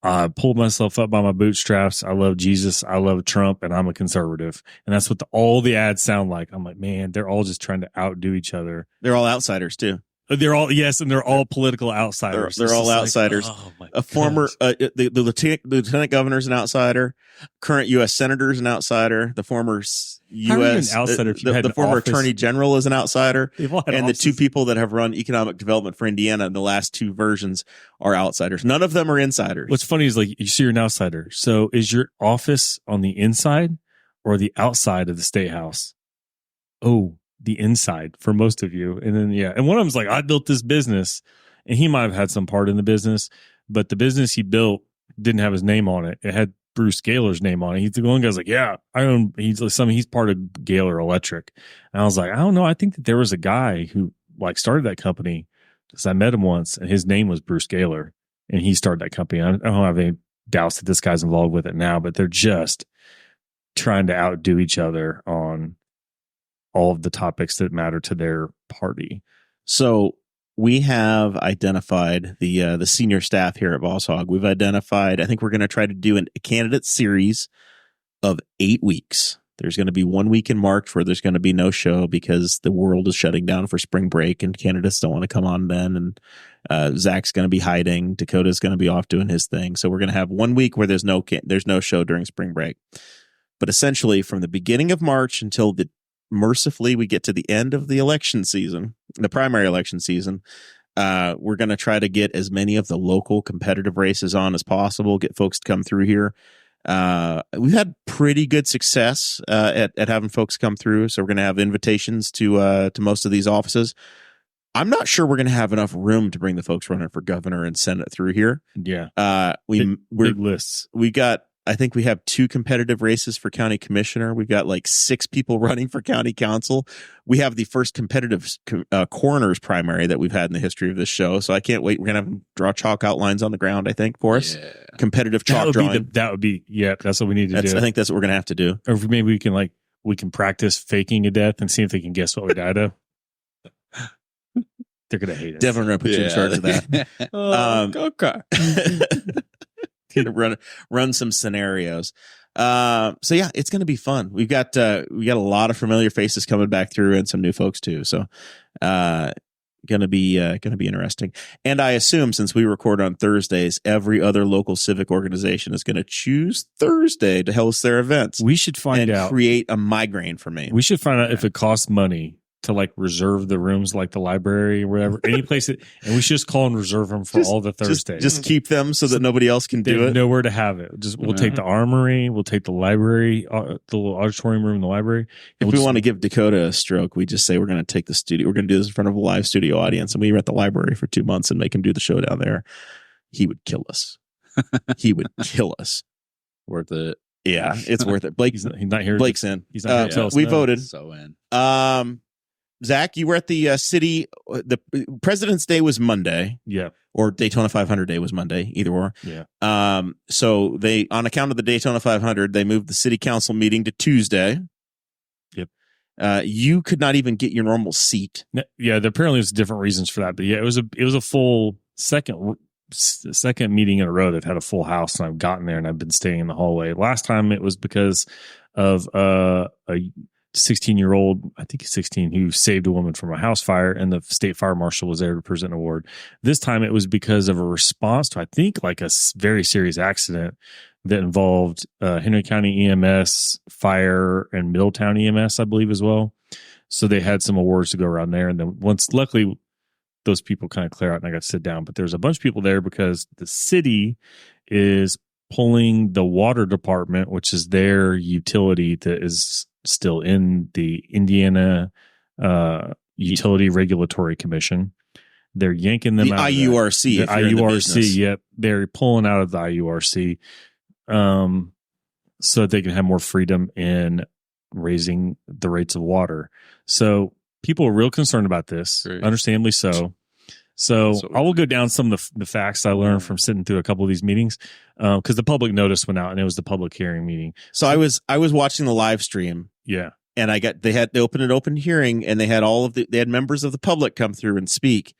I pulled myself up by my bootstraps. I love Jesus. I love Trump, and I'm a conservative. And that's what all the ads sound like. I'm like, man, they're all just trying to outdo each other. They're all outsiders too. They're all and they're all political outsiders. They're all outsiders. Like, oh my a former the lieutenant governor's an outsider. Current U.S. senator's an outsider. The former U.S. outsider the former attorney general is an outsider. And the 2 people that have run economic development for Indiana in the last 2 versions are outsiders. None of them are insiders. What's funny is like you see you're an outsider. So is your office on the inside or the outside of the state house? Oh, the inside for most of you. And then, and one of them's like, I built this business, and he might have had some part in the business, but the business he built didn't have his name on it. It had Bruce Gaylor's name on it. He's the one guy's like, yeah, I own, he's part of Gaylor Electric. And I was like, I don't know. I think that there was a guy who like started that company because I met him once and his name was Bruce Gaylor and he started that company. I don't have any doubts that this guy's involved with it now, but they're just trying to outdo each other on all of the topics that matter to their party. So we have identified the senior staff here at Boss Hog. We've identified, I think we're going to try to do a candidate series of 8 weeks. There's going to be 1 week in March where there's going to be no show because the world is shutting down for spring break and candidates don't want to come on then. And Zach's going to be hiding. Dakota's going to be off doing his thing. So we're going to have 1 week where there's no show during spring break. But essentially from the beginning of March until mercifully we get to the end of the election season, the primary election season, we're going to try to get as many of the local competitive races on as possible, get folks to come through here. We've had pretty good success at having folks come through. So we're going to have invitations to most of these offices. I'm not sure we're going to have enough room to bring the folks running for governor and Senate through here. Yeah. We're big lists. I think we have 2 competitive races for county commissioner. We've got like 6 people running for county council. We have the first competitive coroner's primary that we've had in the history of this show. So I can't wait. We're going to have them draw chalk outlines on the ground, I think, for us. Yeah. Competitive chalk drawing. That's what we need to do. I think that's what we're going to have to do. Or maybe we can practice faking a death and see if they can guess what we died of. They're going to hate us. Devin, we're going to put you in charge of that. Okay. run some scenarios. So yeah, it's going to be fun. We got a lot of familiar faces coming back through and some new folks too. So, going to be interesting. And I assume since we record on Thursdays, every other local civic organization is going to choose Thursday to host their events. We should find out. Create a migraine for me. We should find out if it costs money to like reserve the rooms, like the library or whatever, any place and we should just call and reserve them for all the Thursdays. Just keep them so that nobody else can do it. Nowhere to have it. We'll take the armory, we'll take the library, the little auditorium room in the library. If we want to give Dakota a stroke, we just say we're going to take the studio. We're going to do this in front of a live studio audience, and we rent the library for 2 months and make him do the show down there. He would kill us. He would kill us. Worth it. Yeah, it's worth it. Blake, he's not here. Blake's in. He's not here to tell us we no. voted. So in. Zach, you were at the city. The President's Day was Monday. Yeah. Or Daytona 500 Day was Monday, either or. Yeah. So they, on account of the Daytona 500, they moved the city council meeting to Tuesday. Yep. You could not even get your normal seat. Yeah. Apparently there's different reasons for that, but yeah, it was a full second meeting in a row that had a full house, and I've gotten there and I've been staying in the hallway. Last time it was because of a 16-year-old, I think he's 16, who saved a woman from a house fire, and the state fire marshal was there to present an award. This time it was because of a response to, I think, like a very serious accident that involved Henry County EMS, fire, and Middletown EMS, I believe, as well. So they had some awards to go around there. And then luckily, those people kind of clear out and I got to sit down. But there's a bunch of people there because the city is pulling the water department, which is their utility that is still in the Indiana Utility Regulatory Commission. They're yanking them out. IURC. The IURC, yep. They're pulling out of the IURC so that they can have more freedom in raising the rates of water. So people are real concerned about this, Great. Understandably so. So I will go down some of the facts I learned from sitting through a couple of these meetings because the public notice went out and it was the public hearing meeting. So I was watching the live stream. Yeah. And they opened an open hearing, and they had they had members of the public come through and speak.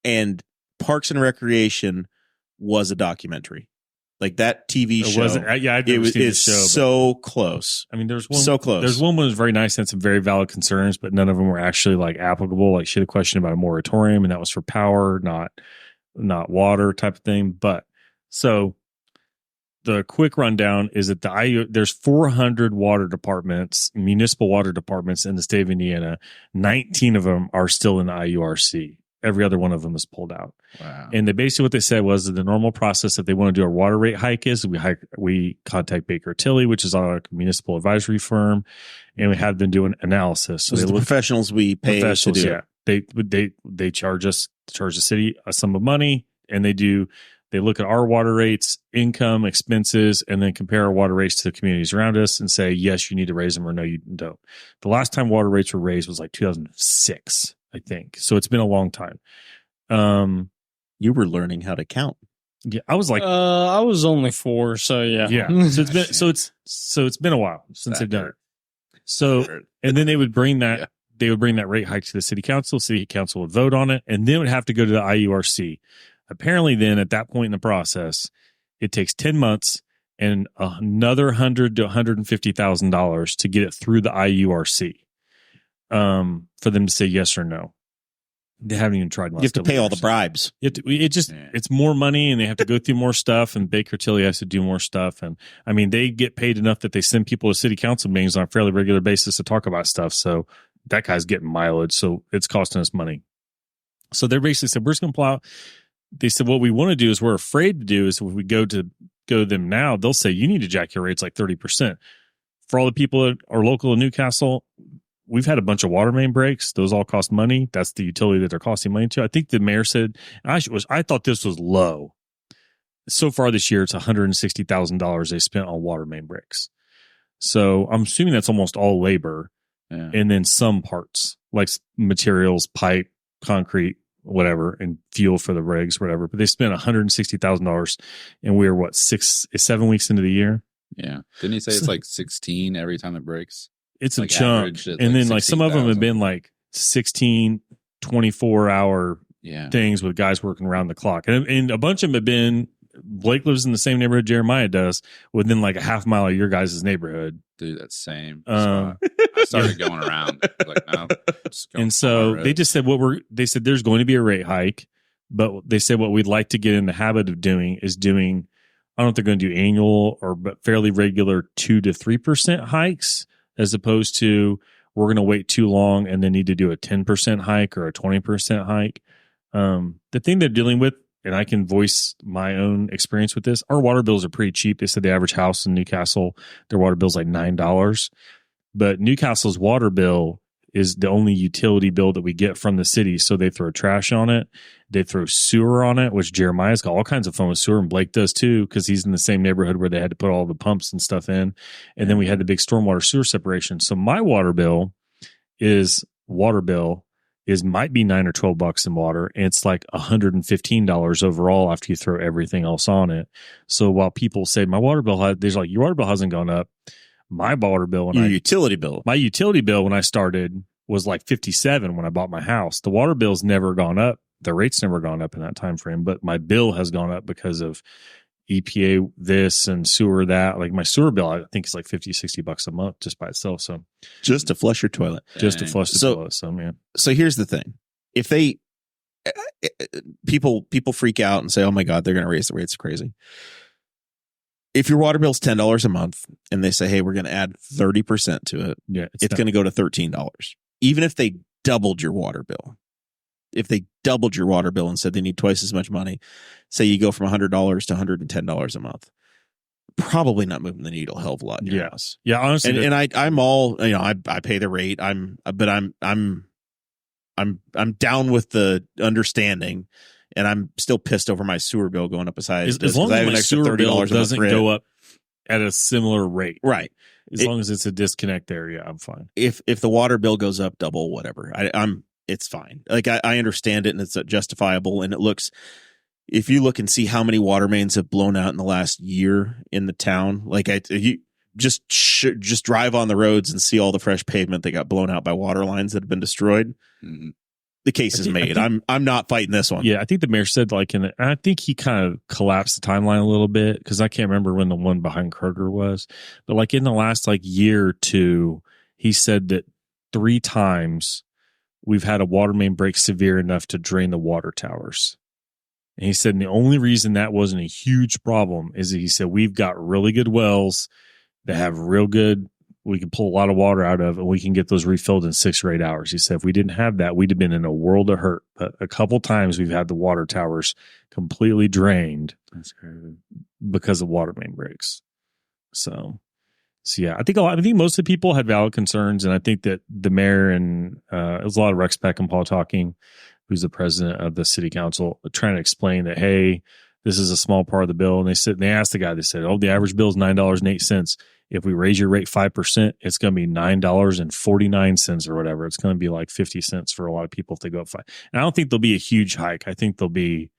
And Parks and Recreation was a documentary. Like that TV show. It wasn't. I've never seen the show. So close. I mean, there's one. So close. There's one that was very nice and some very valid concerns, but none of them were actually like applicable. Like she had a question about a moratorium, and that was for power, not water type of thing. But so the quick rundown is that there's 400 water departments, municipal water departments in the state of Indiana. 19 of them are still in the IURC. Every other one of them is pulled out. Wow. And basically what they said was that the normal process, if they want to do a water rate hike, is we contact Baker Tilly, which is our municipal advisory firm, and we have them do an analysis. So the professionals we pay to do it. They charge the city a sum of money, and they look at our water rates, income, expenses, and then compare our water rates to the communities around us and say, yes, you need to raise them, or no, you don't. The last time water rates were raised was like 2006, I think. So it's been a long time. You were learning how to count. Yeah, I was like, I was only 4, so yeah. Yeah. So it's been a while since they've done it. So, and then they would bring that rate hike to the city council. City council would vote on it, and then it would have to go to the IURC. Apparently then at that point in the process, it takes 10 months and another $100,000 to $150,000 to get it through the IURC for them to say yes or no. They haven't even tried. You have to pay all the bribes. It's more money, and they have to go through more stuff, and Baker Tilly has to do more stuff. And I mean, they get paid enough that they send people to city council meetings on a fairly regular basis to talk about stuff. So that guy's getting mileage. So it's costing us money. So they basically said, we're just going to plow. They said, what we want to do is we're afraid to do is if we go to them now, they'll say, you need to jack your rates like 30%. For all the people that are local in Newcastle, we've had a bunch of water main breaks. Those all cost money. That's the utility that they're costing money to. I think the mayor said, I thought this was low. So far this year, it's $160,000 they spent on water main breaks. So I'm assuming that's almost all labor, and then some parts like materials, pipe, concrete, whatever, and fuel for the rigs, whatever. But they spent $160,000, and we're 7 weeks into the year. Yeah, didn't he say it's like 16 every time it breaks? It's like a chunk. And then like some of them have been like 16, 24-hour things with guys working around the clock. And a bunch of them have been, Blake lives in the same neighborhood Jeremiah does, within like a half mile of your guys' neighborhood. Dude, that's same. I started going around. Like, no, and so they just said they said there's going to be a rate hike, but they said what we'd like to get in the habit of doing is doing, I don't know if they're going to do annual but fairly regular 2 to 3% hikes, as opposed to we're going to wait too long and then need to do a 10% hike or a 20% hike. The thing they're dealing with, and I can voice my own experience with this, our water bills are pretty cheap. They said the average house in Newcastle, their water bill is like $9. But Newcastle's water bill is the only utility bill that we get from the city. So they throw trash on it. They throw sewer on it, which Jeremiah's got all kinds of fun with sewer, and Blake does too, because he's in the same neighborhood where they had to put all the pumps and stuff in. And then we had the big stormwater sewer separation. So my water bill might be $9 or $12 in water, and it's like $115 overall after you throw everything else on it. So while people say my water bill, your water bill hasn't gone up. My water bill, my utility bill when I started was like $57 when I bought my house. The water bill's never gone up. The rate's never gone up in that time frame, but my bill has gone up because of EPA this and sewer that. Like my sewer bill, I think is like $50-$60 a month just by itself. So just to flush your toilet, toilet. So man. So here's the thing: if they people freak out and say, "Oh my God, they're going to raise the rates crazy." If your water bill's $10 a month and they say, "Hey, we're going to add 30% to it," it's going to go to $13. Even if they doubled your water bill. If they doubled your water bill and said they need twice as much money, say you go from $100 to $110 a month, probably not moving the needle a hell of a lot in your house. Yeah, honestly, and I'm all, I pay the rate. I'm down with the understanding, and I'm still pissed over my sewer bill going up as high as long as my sewer bill doesn't go up at a similar rate, right? As long as it's a disconnect there, yeah, I'm fine. If the water bill goes up double, whatever, it's fine. Like I understand it, and it's justifiable, and it looks. If you look and see how many water mains have blown out in the last year in the town, like you just drive on the roads and see all the fresh pavement that got blown out by water lines that have been destroyed. Mm-hmm. The case is made. I'm not fighting this one. Yeah, I think the mayor said I think he kind of collapsed the timeline a little bit because I can't remember when the one behind Kroger was, but like in the last year or two, he said that 3 times we've had a water main break severe enough to drain the water towers. And he said the only reason that wasn't a huge problem is that he said we've got really good wells that have we can pull a lot of water out of, and we can get those refilled in 6 or 8 hours. He said if we didn't have that, we'd have been in a world of hurt. But a couple times we've had the water towers completely drained because of water main breaks. So yeah, I think most of the people had valid concerns, and I think that the mayor and it was a lot of Rex Peckinpah talking, who's the president of the city council, trying to explain that, hey, this is a small part of the bill. And they asked the guy, they said, the average bill is $9.08. If we raise your rate 5%, it's going to be $9.49 or whatever. It's going to be like 50 cents for a lot of people if they go up 5. And I don't think there'll be a huge hike. I think we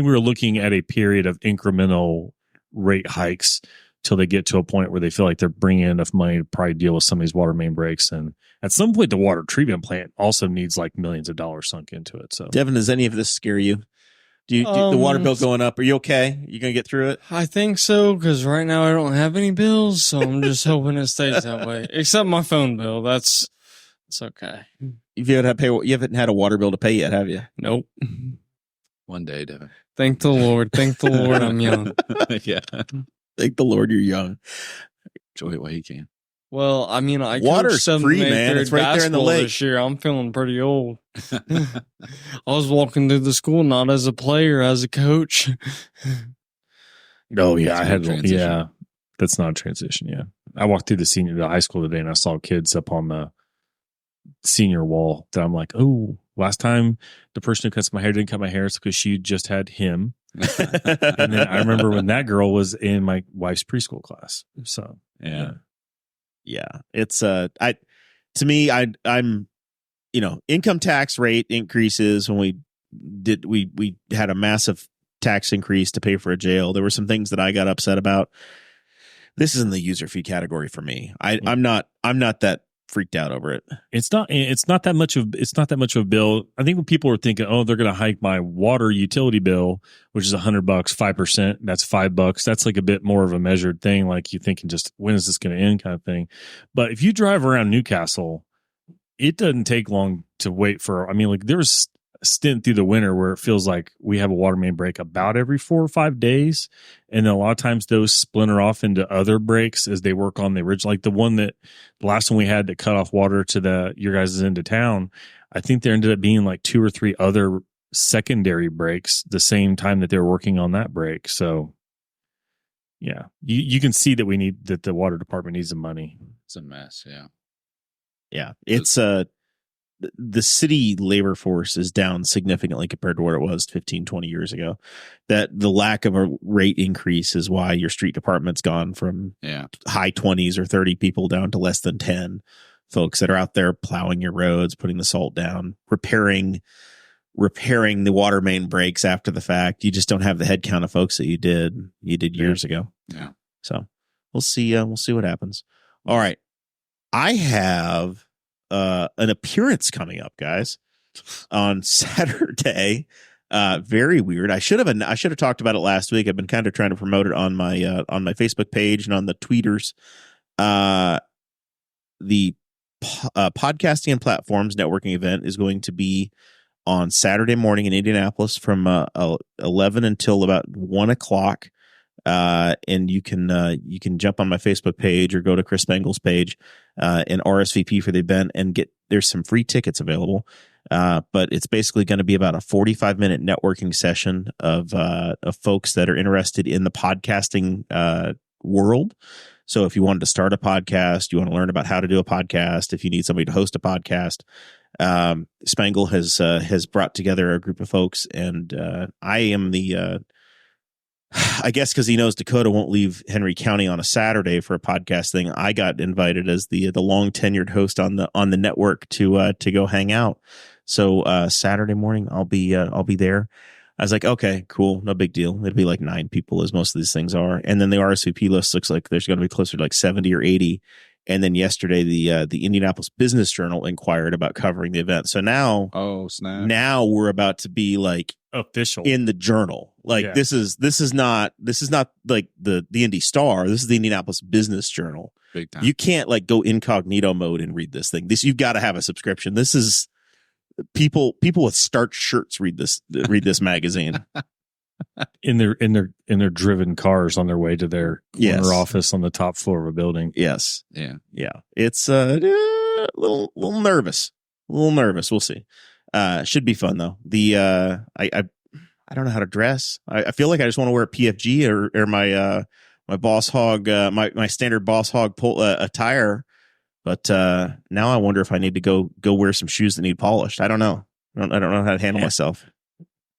were looking at a period of incremental rate hikes till they get to a point where they feel like they're bringing in enough money to probably deal with some of these water main breaks. And at some point, the water treatment plant also needs like millions of dollars sunk into it. So, Devin, does any of this scare you? Do the water bill going up? Are you okay? You gonna get through it? I think so, because right now I don't have any bills, so I'm just hoping it stays that way. Except my phone bill. It's okay. You haven't had a water bill to pay yet, have you? Nope. One day, Devin. Thank the Lord. Thank the Lord I'm young. Yeah. Thank the Lord you're young. Enjoy it while you can. Well, I mean, I Water's coached free, 7th, 8th man. grade It's right there in the basketball lake. this year. I'm feeling pretty old. I was walking through the school not as a player, as a coach. Oh, yeah. That's I a had, transition. yeah. That's not a transition. Yeah. I walked through the high school today and I saw kids up on the senior wall that I'm like, oh, last time the person who cuts my hair didn't cut my hair, it's because she just had him. And then I remember when that girl was in my wife's preschool class. So, Yeah. Yeah, it's to me, I'm, income tax rate increases when we had a massive tax increase to pay for a jail. There were some things that I got upset about. This is in the user fee category for me. I'm not that freaked out over it. it's not that much of a bill. I think when people are thinking, oh, they're going to hike my water utility bill, which is $100, 5%, that's $5. That's like a bit more of a measured thing. Like you thinking just when is this going to end kind of thing. But if you drive around Newcastle, it doesn't take long to wait for, there was a stint through the winter where it feels like we have a water main break about every 4 or 5 days. And then a lot of times those splinter off into other breaks as they work on the original, like the last one we had that cut off water to your guys' end of town. I think there ended up being like 2 or 3 other secondary breaks the same time that they were working on that break. So yeah, you can see that the water department needs the money. It's a mess. Yeah. Yeah, it's the city labor force is down significantly compared to where it was 15, 20 years ago. That the lack of a rate increase is why your street department's gone from high 20s or 30 people down to less than 10 folks that are out there plowing your roads, putting the salt down, repairing the water main breaks after the fact. You just don't have the head count of folks that you did years ago. Yeah. So we'll see what happens. All right. I have an appearance coming up, guys, on Saturday. Very weird. I should have talked about it last week. I've been kind of trying to promote it on my Facebook page and on the tweeters. The podcasting and platforms networking event is going to be on Saturday morning in Indianapolis from 11 until about 1 o'clock. And you can jump on my Facebook page or go to Chris Spangel's page and RSVP for the event and there's some free tickets available. But it's basically going to be about a 45-minute networking session of folks that are interested in the podcasting world. So if you wanted to start a podcast, you want to learn about how to do a podcast, if you need somebody to host a podcast, Spangle has brought together a group of folks, and I am I guess because he knows Dakota won't leave Henry County on a Saturday for a podcast thing, I got invited as the long tenured host on the network to go hang out. So Saturday morning I'll be there. I was like, okay, cool, no big deal. It'll be like 9 people, as most of these things are, and then the RSVP list looks like there's going to be closer to like 70 or 80. And then yesterday, the Indianapolis Business Journal inquired about covering the event. So now, now we're about to be like official in the journal. Like this is not like the Indy Star. This is the Indianapolis Business Journal. Big time. You can't like go incognito mode and read this thing. You've got to have a subscription. This is people with starched shirts read this magazine. in their driven cars on their way to their corner office on the top floor of a building. Yes. Yeah. It's a little nervous. We'll see. Should be fun though. I don't know how to dress. I feel like I just want to wear a PFG or my Boss Hog my standard Boss Hog attire. But now I wonder if I need to go wear some shoes that need polished. I don't know. I don't know how to handle myself.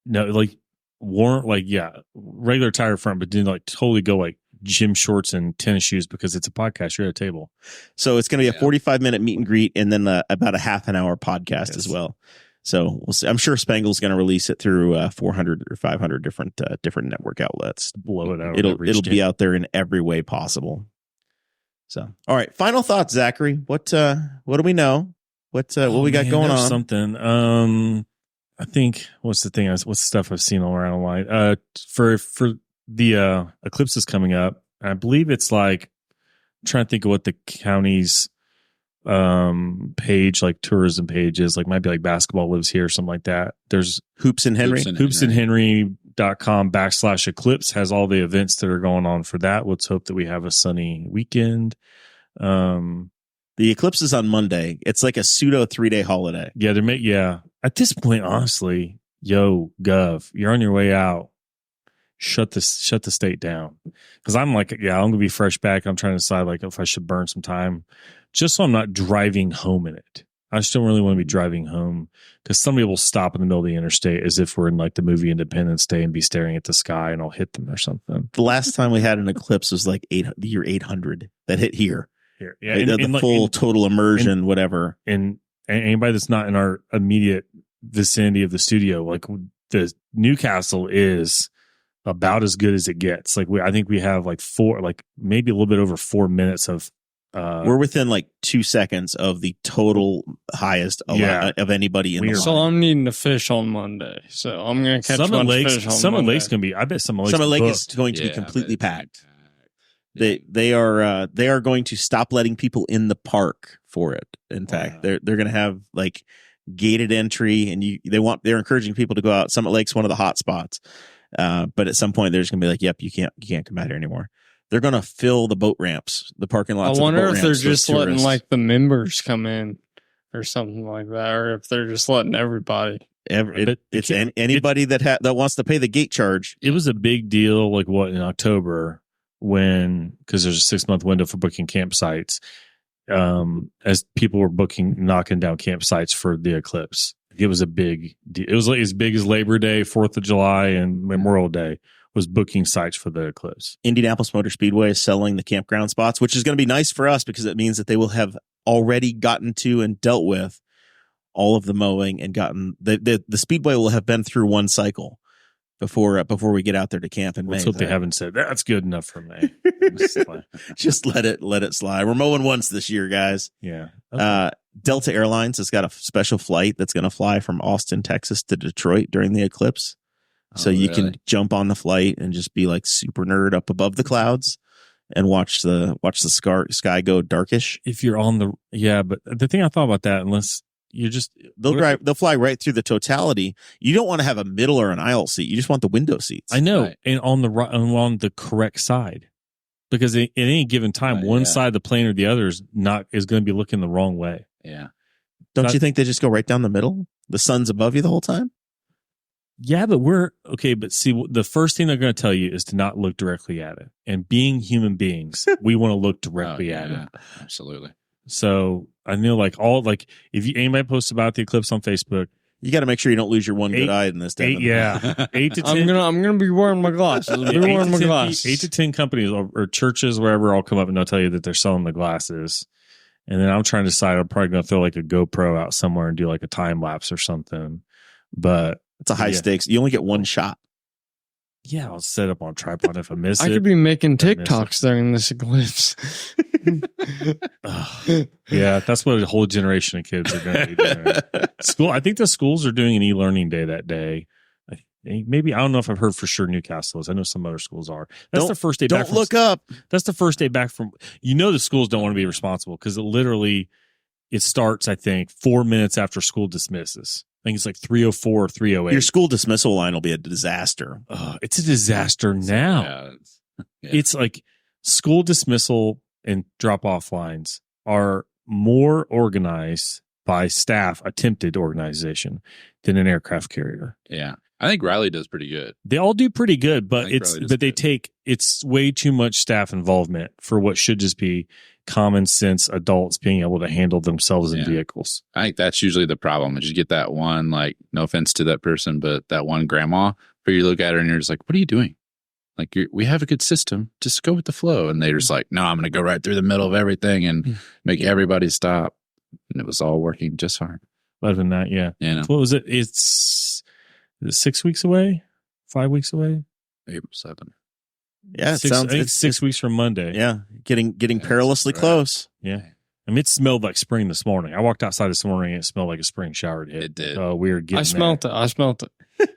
No, like regular tire front, but didn't like totally go like gym shorts and tennis shoes because it's a podcast. You're at a table. So it's going to be a 45-minute meet and greet and then about a half an hour podcast as well. So we'll see. I'm sure Spangle's going to release it through 400 or 500 different network outlets. Blow it out. It'll be out there in every way possible. So, all right. Final thoughts, Zachary. What do we know? What we got going on? Something. I think what's the stuff I've seen all around online. For the eclipses coming up, I believe it's like I'm trying to think of what the county's page, like tourism page is, like might be like Basketball Lives Here or something like that. There's Hoops and Henry. hoopsandhenry.com/eclipse has all the events that are going on for that. Let's hope that we have a sunny weekend. The eclipse is on Monday. It's like a pseudo 3-day holiday. Yeah. At this point, honestly, Gov, you're on your way out. Shut the state down. Because I'm like, I'm gonna be fresh back. I'm trying to decide like if I should burn some time, just so I'm not driving home in it. I just don't really want to be driving home because somebody will stop in the middle of the interstate as if we're in like the movie Independence Day and be staring at the sky and I'll hit them or something. The last time we had an eclipse was like the year 800 that hit here. Yeah, the full total immersion, whatever. And anybody that's not in our immediate vicinity of the studio, like the Newcastle is about as good as it gets. Like I think we have like maybe a little bit over 4 minutes of. We're within like 2 seconds of the total highest of anybody in the So I'm needing to fish on Monday. So I'm going to catch Summit Lakes. On Summit Monday. Lake's going to be. I bet Summit Lake is going to be completely packed. They are going to stop letting people in the park for it. In fact, they're going to have like gated entry, and they're encouraging people to go out. Summit Lake's one of the hot spots, but at some point they're just going to be like, "Yep, you can't come out here anymore." They're going to fill the boat ramps, the parking lots. I wonder if they're just just letting like the members come in or something like that, or if they're just letting everybody. It's anybody that wants to pay the gate charge. It was a big deal, like in October because there's a 6-month window for booking campsites, as people were knocking down campsites for the eclipse. It was a big deal. It was like as big as Labor Day, 4th of July, and Memorial Day. Was booking sites for the eclipse. Indianapolis Motor Speedway is selling the campground spots, which is going to be nice for us because it means that they will have already gotten to and dealt with all of the mowing and gotten the speedway will have been through one cycle before we get out there to camp in May. Let's hope they haven't said that's good enough for May. Just let it slide. We're mowing once this year, guys. Yeah. Okay. Delta Airlines has got a special flight that's going to fly from Austin, Texas to Detroit during the eclipse. So you can jump on the flight and just be like super nerd up above the clouds and watch the sky go darkish. If you're on but the thing I thought about that, unless you're just they'll fly right through the totality. You don't want to have a middle or an aisle seat. You just want the window seats. I know, right. And on the correct side, because at any given time, one side of the plane or the other is going to be looking the wrong way. Yeah. Don't you think they just go right down the middle? The sun's above you the whole time. Yeah, but but see, the first thing they're going to tell you is to not look directly at it. And being human beings, we want to look directly at it. Absolutely. So I know if anybody posts about the eclipse on Facebook, you got to make sure you don't lose your one good eye in this. 8 to 10. I'm gonna be wearing my glasses. 8 to 10 companies or churches, wherever, I'll come up and they'll tell you that they're selling the glasses. And then I'm trying to decide. I'm probably going to throw like a GoPro out somewhere and do like a time lapse or something. But it's a high stakes. You only get one shot. Yeah, I'll set up on a tripod if I miss it. I could be making TikToks during this eclipse. Yeah, that's what a whole generation of kids are going to be doing. I think the schools are doing an e-learning day that day. Maybe, I don't know if I've heard for sure Newcastle is. I know some other schools are. That's the first day back. Don't look up. That's the first day back from. The schools don't want to be responsible because it starts, I think, 4 minutes after school dismisses. I think it's like 3:04 or 3:08. Your school dismissal line will be a disaster. It's a disaster now. It's like school dismissal and drop-off lines are more organized by staff, attempted organization, than an aircraft carrier. Yeah. I think Riley does pretty good. They all do pretty good, but it's way too much staff involvement for what should just be common sense adults being able to handle themselves in vehicles. I think that's usually the problem. Is you get that one, like, no offense to that person, but that one grandma where you look at her and you're just like, what are you doing? Like, we have a good system. Just go with the flow. And they're just like, no, I'm going to go right through the middle of everything and make everybody stop. And it was all working just fine. Other than that, yeah. What was it? Is it 6 weeks away? 5 weeks away? April 7th. Yeah, it's 6 weeks from Monday. Yeah, getting perilously close. Yeah. I mean, it smelled like spring this morning. I walked outside this morning and it smelled like a spring shower had hit. It did. We were getting I smelt it. I smelt it.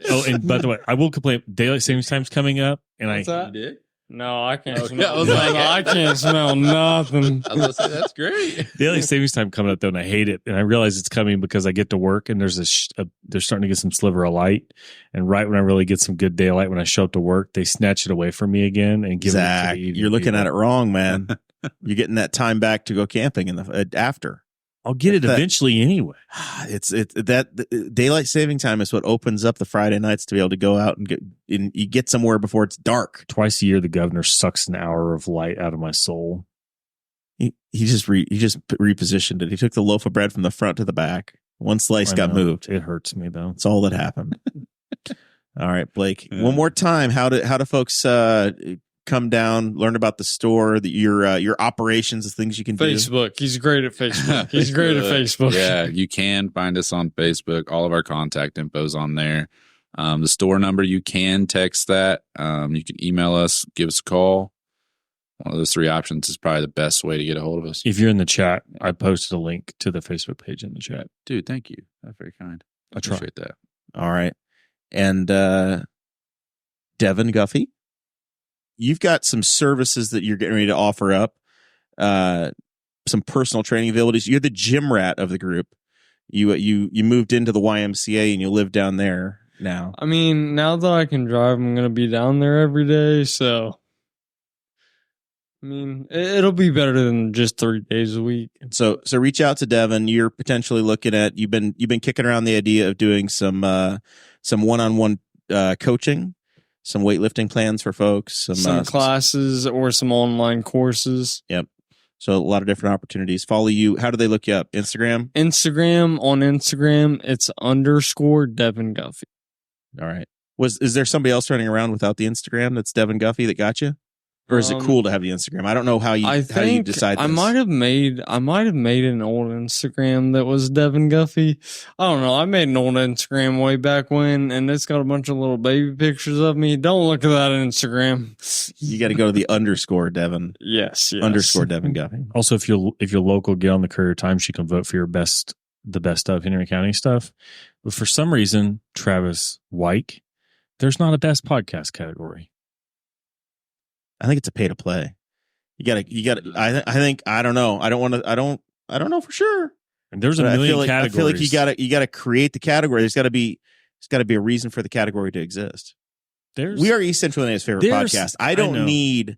Oh, and by the way, I will complain. Daylight savings time's coming up, and What's that? You did? No, I can't Okay, smell. I was like- I can't smell nothing. I was gonna say that's great. daylight savings time coming up though, and I hate it. And I realize it's coming because I get to work and there's they're starting to get some sliver of light, and right when I really get some good daylight, when I show up to work, they snatch it away from me again and give Zach, it to the you're looking at it wrong, man. You're getting that time back to go camping in the after. I'll get it That- eventually anyway. It's that daylight saving time is what opens up the Friday nights to be able to go out and you get somewhere before it's dark. Twice a year, the governor sucks an hour of light out of my soul. He just repositioned it. He took the loaf of bread from the front to the back. One slice I got know. moved. It hurts me though. That's all that happened. All right, Blake. One more time. How do folks come down, learn about the store, your operations, the things you can do? Facebook. He's great at Facebook. He's great at Facebook. Yeah, you can find us on Facebook. All of our contact info's on there. The store number, you can text that. You can email us, give us a call. One of those three options is probably the best way to get a hold of us. If you're in the chat, I posted a link to the Facebook page in the chat. Dude, thank you. That's very kind. I try. Appreciate that. All right. And Devon Guffey, you've got some services that you're getting ready to offer up, some personal training abilities. You're the gym rat of the group. You moved into the YMCA and you live down there now. I mean, now that I can drive, I'm gonna be down there every day. So, I mean, it'll be better than just 3 days a week. So reach out to Devon. You're potentially looking at you've been kicking around the idea of doing some one-on-one coaching, some weightlifting plans for folks, Some classes or some online courses. Yep. So a lot of different opportunities. Follow you. How do they look you up? Instagram? On Instagram, it's _ Devon Guffey. All right. Is there somebody else running around without the Instagram that's Devon Guffey that got you? Or is it cool to have the Instagram? I don't know how you decide this. I might have made an old Instagram that was Devon Guffey. I don't know. I made an old Instagram way back when, and it's got a bunch of little baby pictures of me. Don't look at that Instagram. You got to go to the _ Devon. Yes. _ Devon Guffey. Also, if you're local, get on the Courier Times. You can vote for the best of Henry County stuff. But for some reason, Travis Wyke, there's not a best podcast category. I think it's a pay to play. You got to. I don't know. I don't know for sure. And there's a million categories. I feel like you got to create the category. There's got to be a reason for the category to exist. We are East Central Indiana's favorite podcast. I don't need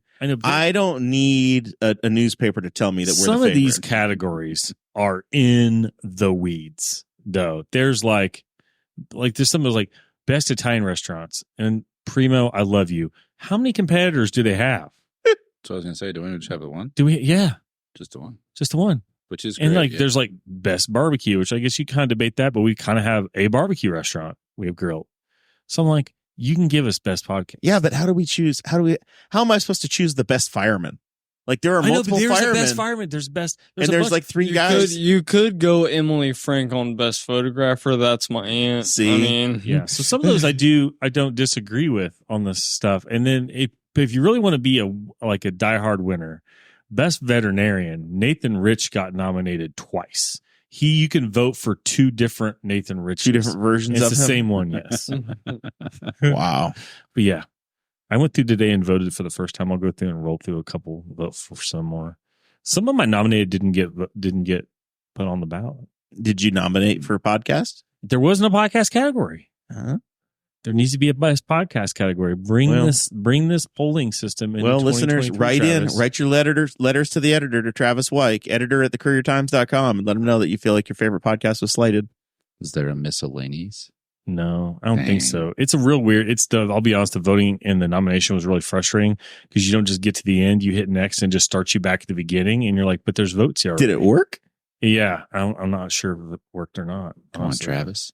a newspaper to tell me that we're some the favorite. of these categories are in the weeds, though. There's there's some of those like best Italian restaurants and Primo, I love you. How many competitors do they have? So I was going to say, do we just have the one? Do we? Yeah, Just the one. just the one. Which is great. And there's best barbecue, which I guess you kind of debate that, but we kind of have a barbecue restaurant. We have grilled. So I'm like, you can give us best podcast. Yeah, but how do we choose? How am I supposed to choose the best fireman? Like there are multiple there's firemen. a best fireman. There's like three guys. You could go Emily Frank on best photographer. That's my aunt. See? I mean, Yeah. So some of those I don't disagree with on this stuff. And then if you really want to be a diehard winner, best veterinarian, Nathan Rich got nominated twice. You can vote for two different Nathan Riches. Two different versions It's of the him? same one, yes. Wow. But yeah, I went through today and voted for the first time. I'll go through and roll through a couple, vote for some more. Some of my nominated didn't get put on the ballot. Did you nominate for a podcast? There wasn't a podcast category. Uh-huh. There needs to be a best podcast category. Bring this polling system in. Well, listeners, write your letters to the editor, to Travis Wyke, editor@thecouriertimes.com, and let him know that you feel like your favorite podcast was slated. Is there a miscellaneous? No, I don't think so. It's a real weird. I'll be honest, the voting and the nomination was really frustrating because you don't just get to the end, you hit next and just starts you back at the beginning, and you're like, but there's votes here. Did it work? Yeah, I'm not sure if it worked or not. Come on, Travis.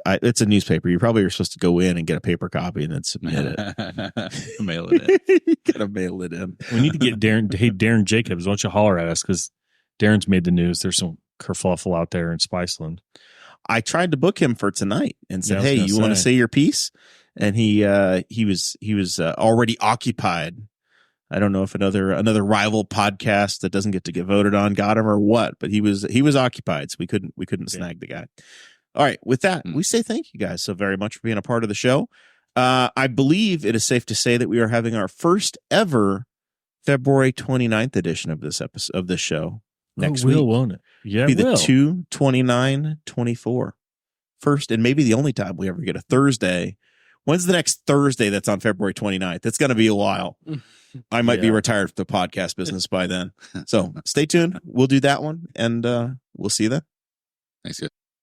It's a newspaper. You probably are supposed to go in and get a paper copy and then submit it. Mail it in. You gotta mail it in. We need to get Darren. Hey, Darren Jacobs, why don't you holler at us? Because Darren's made the news. There's some kerfuffle out there in Spiceland. I tried to book him for tonight and said, Yeah, I was "Hey, gonna you want to say. say your piece?" And he was already occupied I don't know if another rival podcast that doesn't get to get voted on got him or what, but he was occupied, so we couldn't snag the guy. All right, with that, we say thank you guys so very much for being a part of the show. I believe it is safe to say that we are having our first ever February 29th edition of this episode of this show next week. Won't it? Yeah, be the 2/29/24. First and maybe the only time we ever get a Thursday. When's the next Thursday that's on February 29th? It's going to be a while. I might be retired from the podcast business by then. So stay tuned. We'll do that one, and we'll see you then. Thanks, guys.